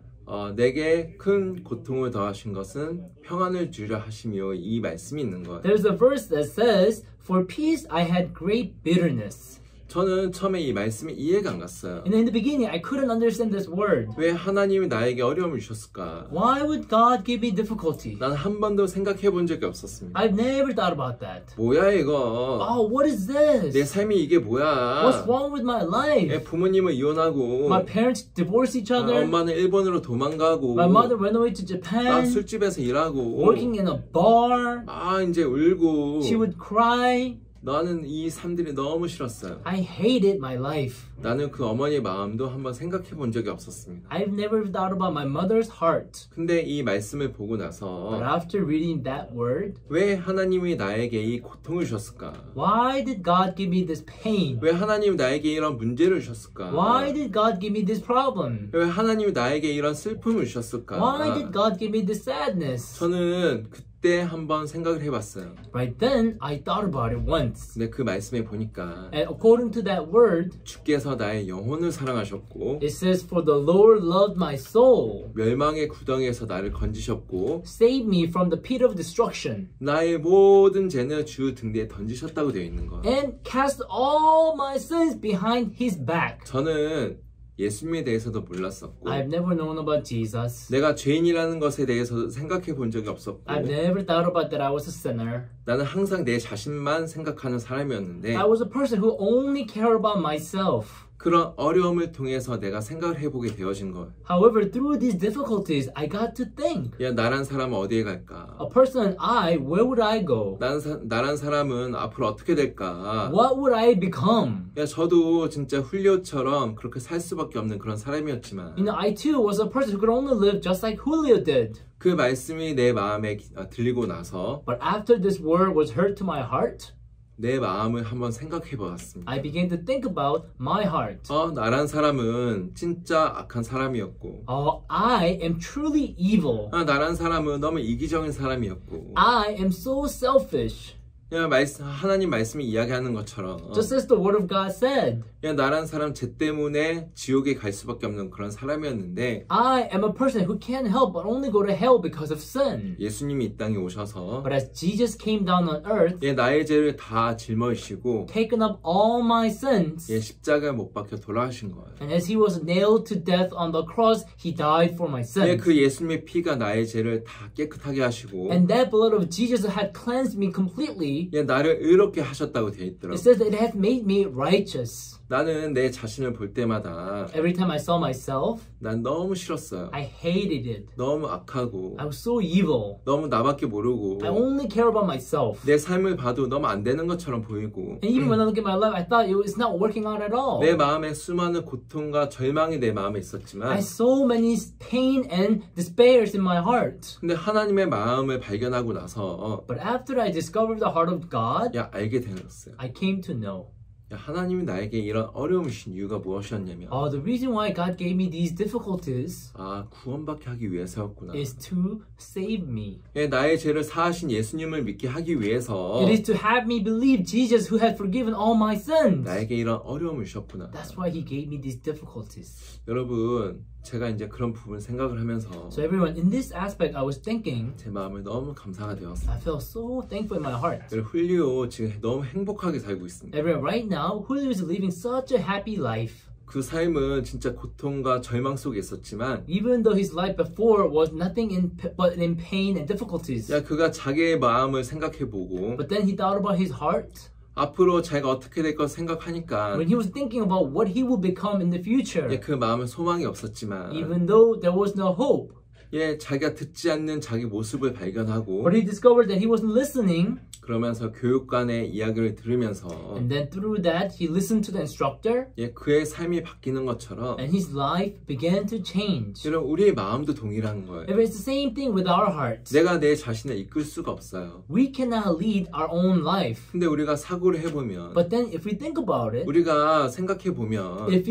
내게 큰 고통을 더하신 것은 평안을 주려 하심이요, 이 말씀이 있는 거예요. there's a verse that says, For peace I had great bitterness. 저는 처음에 이 말씀이 이해가 안 갔어요. And in the beginning, I couldn't understand this word. 왜 하나님이 나에게 어려움을 주셨을까? Why would God give me difficulty? 난 한 번도 생각해 본 적이 없었습니다. I've never thought about that. 뭐야 이거? Oh, what is this? 내 삶이 이게 뭐야? What's wrong with my life? 부모님은 이혼하고 My parents divorced each other. 엄마는 일본으로 도망가고 My mother went away to Japan. 술집에서 일하고 Working in a bar. 이제 울고 She would cry. 나는 이 삶들이 너무 싫었어요. I hated my life. 나는 그 어머니의 마음도 한번 생각해 본 적이 없었습니다. I've never thought about my mother's heart. 근데 이 말씀을 보고 나서 But after reading that word, 왜 하나님이 나에게 이 고통을 주셨을까? why did God give me this pain? 왜 하나님이 나에게 이런 문제를 주셨을까? Why did God give me this problem? 왜 하나님이 나에게 이런 슬픔을 주셨을까? Why did God give me this sadness? 저는 그때 한번 생각을 해봤어요. Right then, I thought about it once. 근데 그 말씀에 보니까 And according to that word, 주께서 나의 영혼을 사랑하셨고 it says, "For the Lord loved my soul, 멸망의 구덩이에서 나를 건지셨고 save me from the pit of destruction, 나의 모든 죄는 주 등대에 던지셨다고 되어 있는 거예요. and cast all my sins behind his back." 저는 예수님에 대해서도 몰랐었고 I've never known about Jesus. 내가 죄인이라는 것에 대해서 생각해 본 적이 없었고 I've never thought about that I was a sinner. 나는 항상 내 자신만 생각하는 사람이었는데 I was a person who only cared about myself. 그런 어려움을 통해서 내가 생각을 해보게 되어진 거예요. However, through these difficulties, I got to think. 야, 나란 사람은 어디에 갈까? A person, where would I go? 나란 사람은 앞으로 어떻게 될까? What would I become? 야, 저도 진짜 훌리오처럼 그렇게 살 수밖에 없는 그런 사람이었지만 You know, I too was a person who could only live just like Julio did. 그 말씀이 내 마음에 들리고 나서 But after this word was heard to my heart, 내 마음을 한번 생각해 보았습니다. I began to think about my heart. 나란 사람은 진짜 악한 사람이었고 I am truly evil. 나란 사람은 너무 이기적인 사람이었고 I am so selfish. 야, 하나님 말씀이 이야기하는 것처럼 Just as the word of God said. 야, 나란 사람 죄 때문에 지옥에 갈 수밖에 없는 그런 사람이었는데 I am a person who can't help but only go to hell because of sin. 예수님이 이 땅에 오셔서 But as Jesus came down on earth, 예, 나의 죄를 다 짊어지시고 taken up all my sins, 예, 십자가에 못 박혀 돌아가신 거예요. and as he was nailed to death on the cross, he died for my 예, sins. 그 예수님의 피가 나의 죄를 다 깨끗하게 하시고 And that blood of Jesus had cleansed me completely. 예, 나를 의롭게 하셨다고 되어 It 있더라고요. says that it has made me righteous. 나는 내 자신을 볼 때마다 Every time I saw myself, 난 너무 싫었어요. I hated it. 너무 악하고 I was so evil. 너무 나밖에 모르고 I only care about myself. 내 삶을 봐도 너무 안 되는 것처럼 보이고 And even when I look at my life, I thought it's not working out at all. 내 마음에 수많은 고통과 절망이 내 마음에 I 있었지만 had so many pain and despairs in my heart. 근데 하나님의 마음을 발견하고 나서 But after I discovered the heart of God, 야, 알게 되었어요. I came to know. 야, 하나님이 나에게 이런 어려움을 주신 이유가 무엇이었냐면 The reason why God gave me these difficulties 구원받게 하기 위해서였구나. is to save me. 예, 나의 죄를 사하신 예수님을 믿게 하기 위해서 It is to have me believe Jesus who had forgiven all my sins. 나에게 이런 어려움을 주셨구나. That's why he gave me these difficulties. 여러분, 제가 이제 그런 부분 생각을 하면서 So everyone, in this aspect, I was thinking, 제 마음에 너무 감사가 되었어요. I felt so thankful in my heart. 훌리오 지금 너무 행복하게 살고 있습니다. Everyone, right now, Julio is living such a happy life. 그 삶은 진짜 고통과 절망 속에 있었지만 Even though his life before was nothing but in pain and difficulties. 야, 그가 자기의 마음을 생각해보고 But then he thought about his heart. 앞으로 자기가 어떻게 될 것 생각하니까 When he was thinking about what he will become in the future. 예, 그 마음은 소망이 없었지만 Even though there was no hope. 예, 자기가 듣지 않는 자기 모습을 발견하고 But he discovered that he wasn't listening. 그러면서 교육관의 이야기를 들으면서 And then through that, he listened to the instructor. 예, 그의 삶이 바뀌는 것처럼 And his life began to change. 여러분, 우리의 마음도 동일한 거예요. It's the same thing with our hearts. 내가 내 자신을 이끌 수가 없어요. We cannot lead our own life. 근데 우리가 사고를 해보면 But then if we think about it, 우리가 생각해보면 if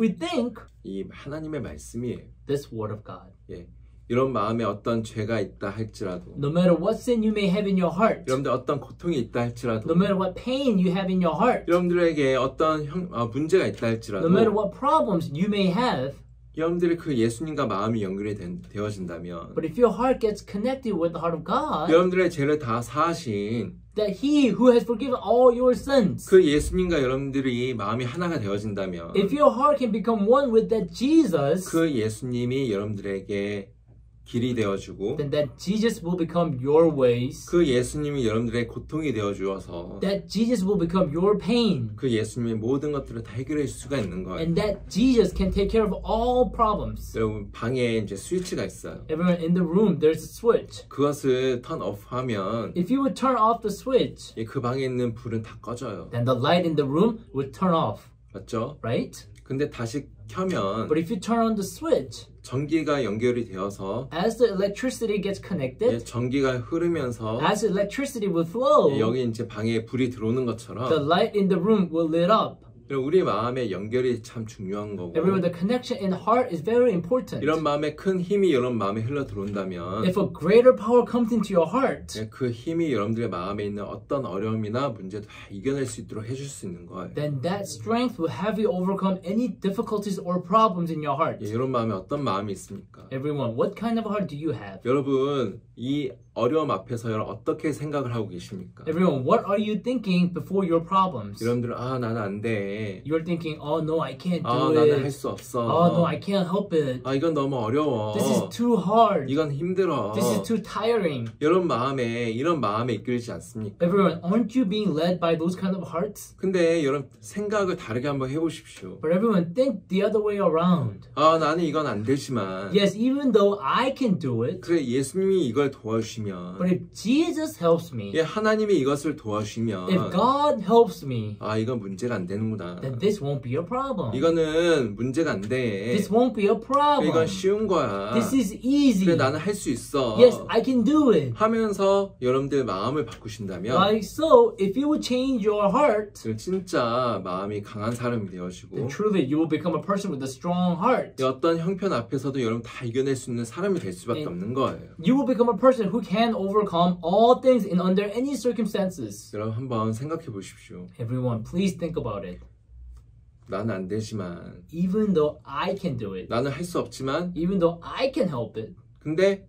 we think 이 하나님의 말씀이에요. this word of God. 예, 이런 마음에 어떤 죄가 있다 할지라도 No matter what sin you may have in your heart, 여러분들 어떤 고통이 있다 할지라도 no matter what pain you have in your heart, 여러분들에게 어떤 문제가 있다 할지라도 no matter what problems you may have, 여러분들이 그 예수님과 마음이 연결이 되어진다면 but if your heart gets connected with the heart of God, 여러분들의 죄를 다 사하신 that He who has forgiven all your sins, 그 예수님과 여러분들이 마음이 하나가 되어진다면 if your heart can become one with that Jesus, 그 예수님이 여러분들에게 길이 되어주고 then that Jesus will become your ways, 그 예수님이 여러분들의 고통이 되어주어서 that Jesus will become your pain, 그 예수님의 모든 것들을 다 해결해 줄 수가 있는 거예요. and that Jesus can take care of all problems. 여러분, 방에 이제 스위치가 있어요. Everyone in the room, there's a switch. 그것을 턴 오프하면 If you would turn off the switch, 그 방에 있는 불은 다 꺼져요. then the light in the room would turn off, 맞죠? right? 근데 다시 켜면 But if you turn on the switch, 전기가 연결이 되어서 as the electricity gets connected, 전기가 흐르면서 as the electricity will flow, 여기 이제 방에 불이 들어오는 the 것처럼 light in the room will lit up. 우리 마음의 연결이 참 중요한 거고 Everyone, the connection in heart is very important. 이런 마음에 큰 힘이 여러분 마음에 흘러 들어온다면 If a greater power comes into your heart, 그 힘이 여러분들의 마음에 있는 어떤 어려움이나 문제도 다 이겨낼 수 있도록 해줄 수 있는 거예요. then that strength will have you overcome any difficulties or problems in your heart. 이런 마음에 어떤 마음이 있습니까? Everyone, what kind of heart do you have? 여러분 이 어려움 앞에서 여러분 어떻게 생각을 하고 계십니까? Everyone, what are you thinking before your problems? 여러분들은 나는 안 돼. You're thinking, oh no, I can't do 나는 할 it. 수 없어. Oh no, I can't help it. 이건 너무 어려워. This is too hard. 이건 힘들어. This is too tiring. 이런 마음에 이끌지 않습니까? Everyone, aren't you being led by those kind of hearts? 근데 여러분 생각을 다르게 한번 해보십시오. But everyone, think the other way around. 나는 이건 안 되지만 Yes, even though I can do it, 그래 예수님이 이걸 도와주시면 but if Jesus helps me, 하나님이 이것을 도와주시면 if God helps me, 이건 문제가 안 되는구나. then this won't be a problem. 이거는 문제가 안 돼. This won't be a problem. 이건 쉬운 거야. This is easy. 그래 나는 할 수 있어. Yes, I can do it. 하면서 여러분들 마음을 바꾸신다면 Like so, if you would change your heart, 진짜 마음이 강한 사람이 then 되어지고 truly you will become a person with a strong heart. 어떤 형편 앞에서도 여러분 다 이겨낼 수 있는 사람이 될 수밖에 없는 거예요. You will become a person who can overcome all things in under any circumstances. 여러분 한번 생각해 보십시오. Everyone, please think about it. 나는 안 되지만 Even though I can do it, 나는 할 수 없지만 even though I can help it, 근데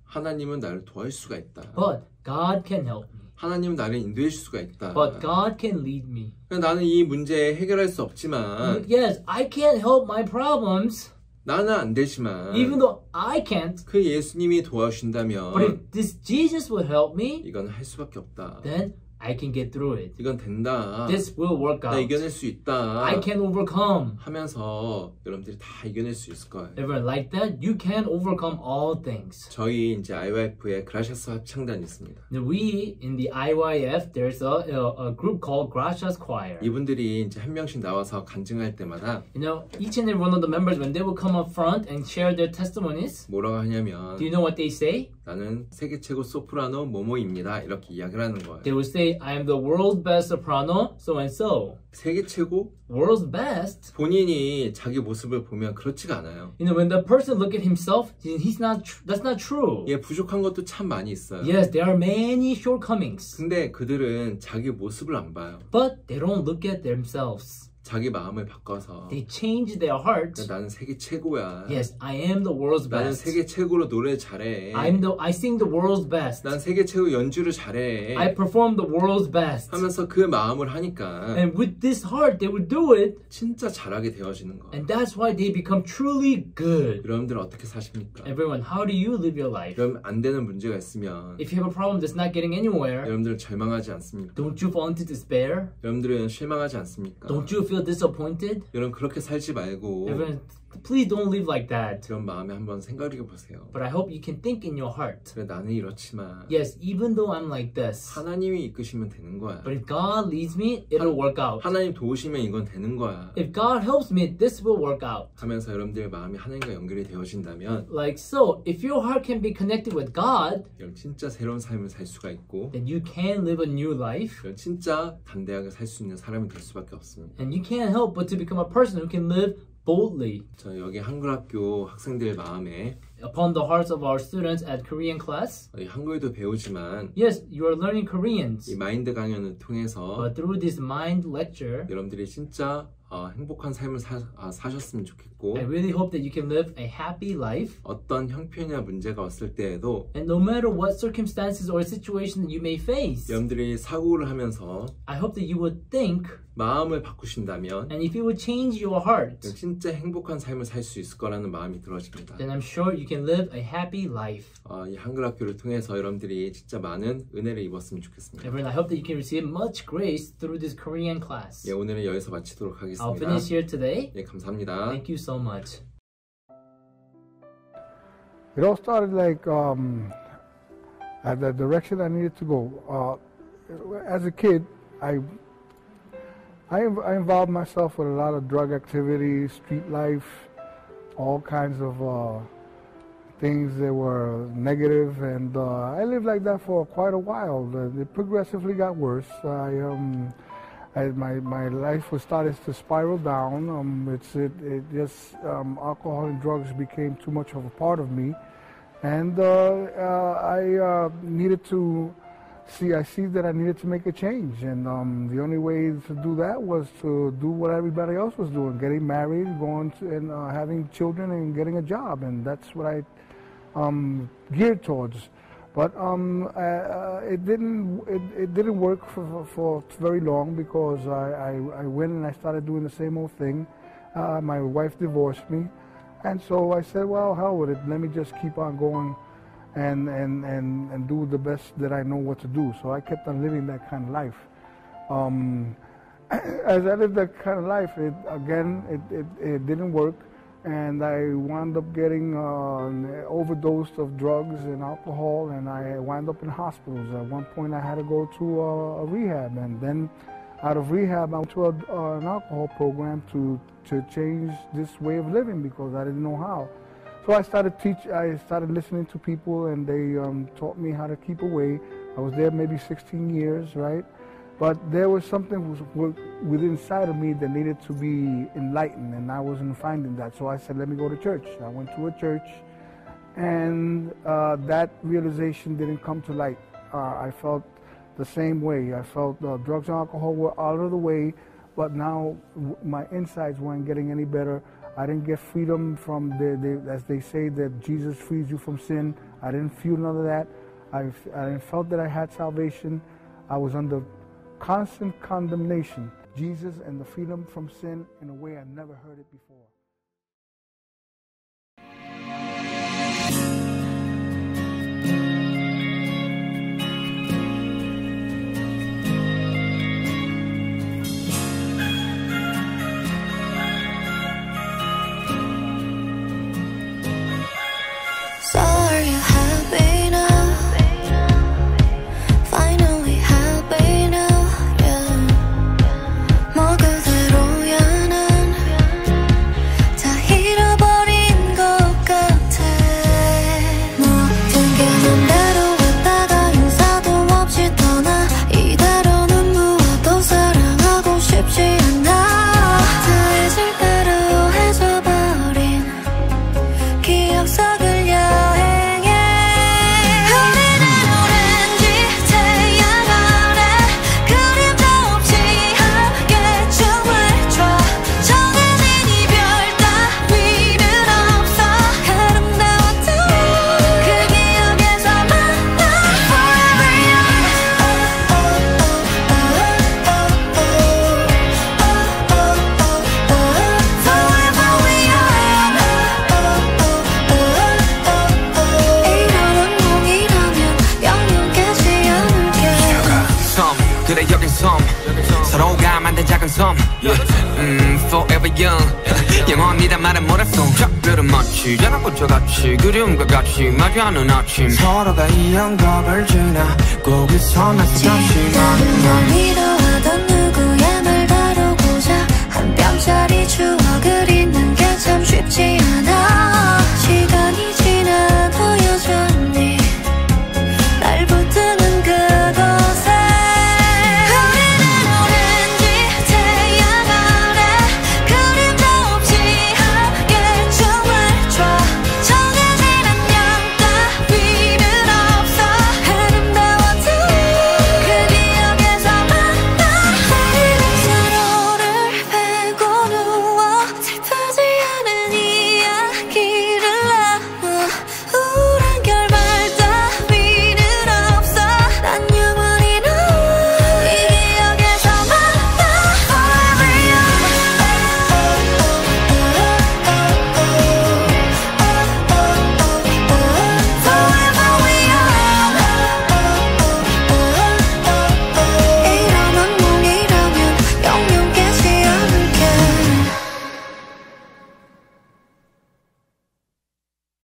하나님은 나를 도와줄 수가 있다. but God can help me. 하나님은 나를 인도해 줄 수가 있다. But God can lead me. 나는 이 문제 해결할 수 없지만 Yes, I can't help my problems, 나는 안 되지만 even though I can't. 그 예수님이 도와주신다면 But if this Jesus will help me, 이건 할 수밖에 없다. then I can get through it. 이건 된다. This will work 나 out. 이겨낼 수 있다. I can overcome. 하면서 여러분들이 다 이겨낼 수 있을 거예요. Everyone, like that, you can overcome all things. 저희 이제 IYF에 그라시아스 합창단이 있습니다. We in the IYF, there's a group called Gracias Choir. 이분들이 이제 한 명씩 나와서 간증할 때마다 You know, each and every one of the members, when they will come up front and share their testimonies, 뭐라고 하냐면 do you know what they say? 나는 세계 최고 소프라노 모모입니다. 이렇게 이야기를 하는 거예요. They will say, I am the world's best soprano, so and so. 세계 최고? World's best? 본인이 자기 모습을 보면 그렇지가 않아요. You know, when the person look at himself, that's not true. 부족한 것도 참 많이 있어요. Yes, there are many shortcomings. 근데 그들은 자기 모습을 안 봐요. But they don't look at themselves. 자기 마음을 바꿔서 They change their heart. 나는 세계 최고야. Yes, I am the world's 나는 best. 세계 최고로 노래 잘해. I sing the world's best. 난 세계 최고 연주를 잘해. I perform the world's best. 하면서 그 마음을 하니까 And with this heart, they would do it. 진짜 잘하게 되어지는 거예요. And that's why they become truly good. 여러분들은 어떻게 사십니까? Everyone, how do you live your life? 여러분 안 되는 문제가 있으면 If you have a problem that's not getting anywhere, 여러분들은 절망하지 않습니까? don't you fall into despair? 여러분들은 실망하지 않습니까? Don't you feel disappointed? 여러분 그렇게 살지 말고 Everyone, please don't live like that. 그런 마음에 한번 생각해 보세요. But I hope you can think in your heart. 그래 나는 이렇지만 Yes, even though I'm like this, 하나님이 이끄시면 되는 거야. but if God leads me, it'll work out. 하나님 도우시면 이건 되는 거야. If God helps me, this will work out. 하면서 여러분들의 마음이 하나님과 연결이 되어진다면 Like so, if your heart can be connected with God, 여러분 진짜 새로운 삶을 살 수가 있고 then you can live a new life. 여러분 진짜 담대하게 살 수 있는 사람이 될 수밖에 없습니다. And you can't help but to become a person who can live boldly. 저 여기 한글학교 학생들 마음에 Upon the hearts of our students at Korean class, 한글도 배우지만 yes, you are learning Koreans. 이 마인드 강연을 통해서 But through this mind lecture, 여러분들이 진짜 행복한 삶을 사셨으면 좋겠고 I really hope that you can live a happy life. 어떤 형편이나 문제가 왔을 때에도 And no matter what circumstances or situation that you may face, 여러분들이 사고를 하면서 I hope that you would think, 마음을 바꾸신다면 and if you would change your heart, 진짜 행복한 삶을 살 수 있을 거라는 마음이 들어집니다. then I'm sure you can live a happy life. 이 한글학교를 통해서 여러분들이 진짜 많은 은혜를 입었으면 좋겠습니다. Everyone, I hope that you can receive much grace through this Korean class. 오늘은 여기서 마치도록 하겠습니다. I'll finish here today. 감사합니다. Thank you so much. It all started like at the direction I needed to go. As a kid, I involved myself with a lot of drug activities, street life, all kinds of things that were negative, and I lived like that for quite a while. It progressively got worse. my life was starting to spiral down. Alcohol and drugs became too much of a part of me, and I needed to I see that I needed to make a change, and the only way to do that was to do what everybody else was doing: getting married, and having children, and getting a job, and that's what I geared towards. But it didn't work for very long, because I went and I started doing the same old thing. My wife divorced me, and so I said, well, hell with it. Let me just keep on going and do the best that I know what to do. So I kept on living that kind of life. As I lived that kind of life, it didn't work. And I wound up getting overdosed of drugs and alcohol, and I wound up in hospitals. At one point I had to go to a rehab, and then out of rehab I went to an alcohol program to change this way of living, because I didn't know how. So I started listening to people, and they taught me how to keep away. I was there maybe 16 years, right? But there was something within inside of me that needed to be enlightened, and I wasn't finding that. So I said, let me go to church. I went to a church, and that realization didn't come to light. I felt the same way. I felt drugs and alcohol were out of the way, but now my insides weren't getting any better. I didn't get freedom from, as they say, that Jesus frees you from sin. I didn't feel none of that. I felt that I had salvation. I was under constant condemnation. Jesus and the freedom from sin in a way I never heard it before. So are you happy now? Finally happy now? 서로가 만든 작은 섬 Forever young 영원히 다 말은 모래성 작별은 마치 연합고쳐같이 그리움과 같이 마주하는 아침 서로가 이 영겁을 지나고 그 섬에서 다시 만나 믿어하던 누구의 말 다루고자 한 뼘짜리 추억을 잊는 게 참 쉽지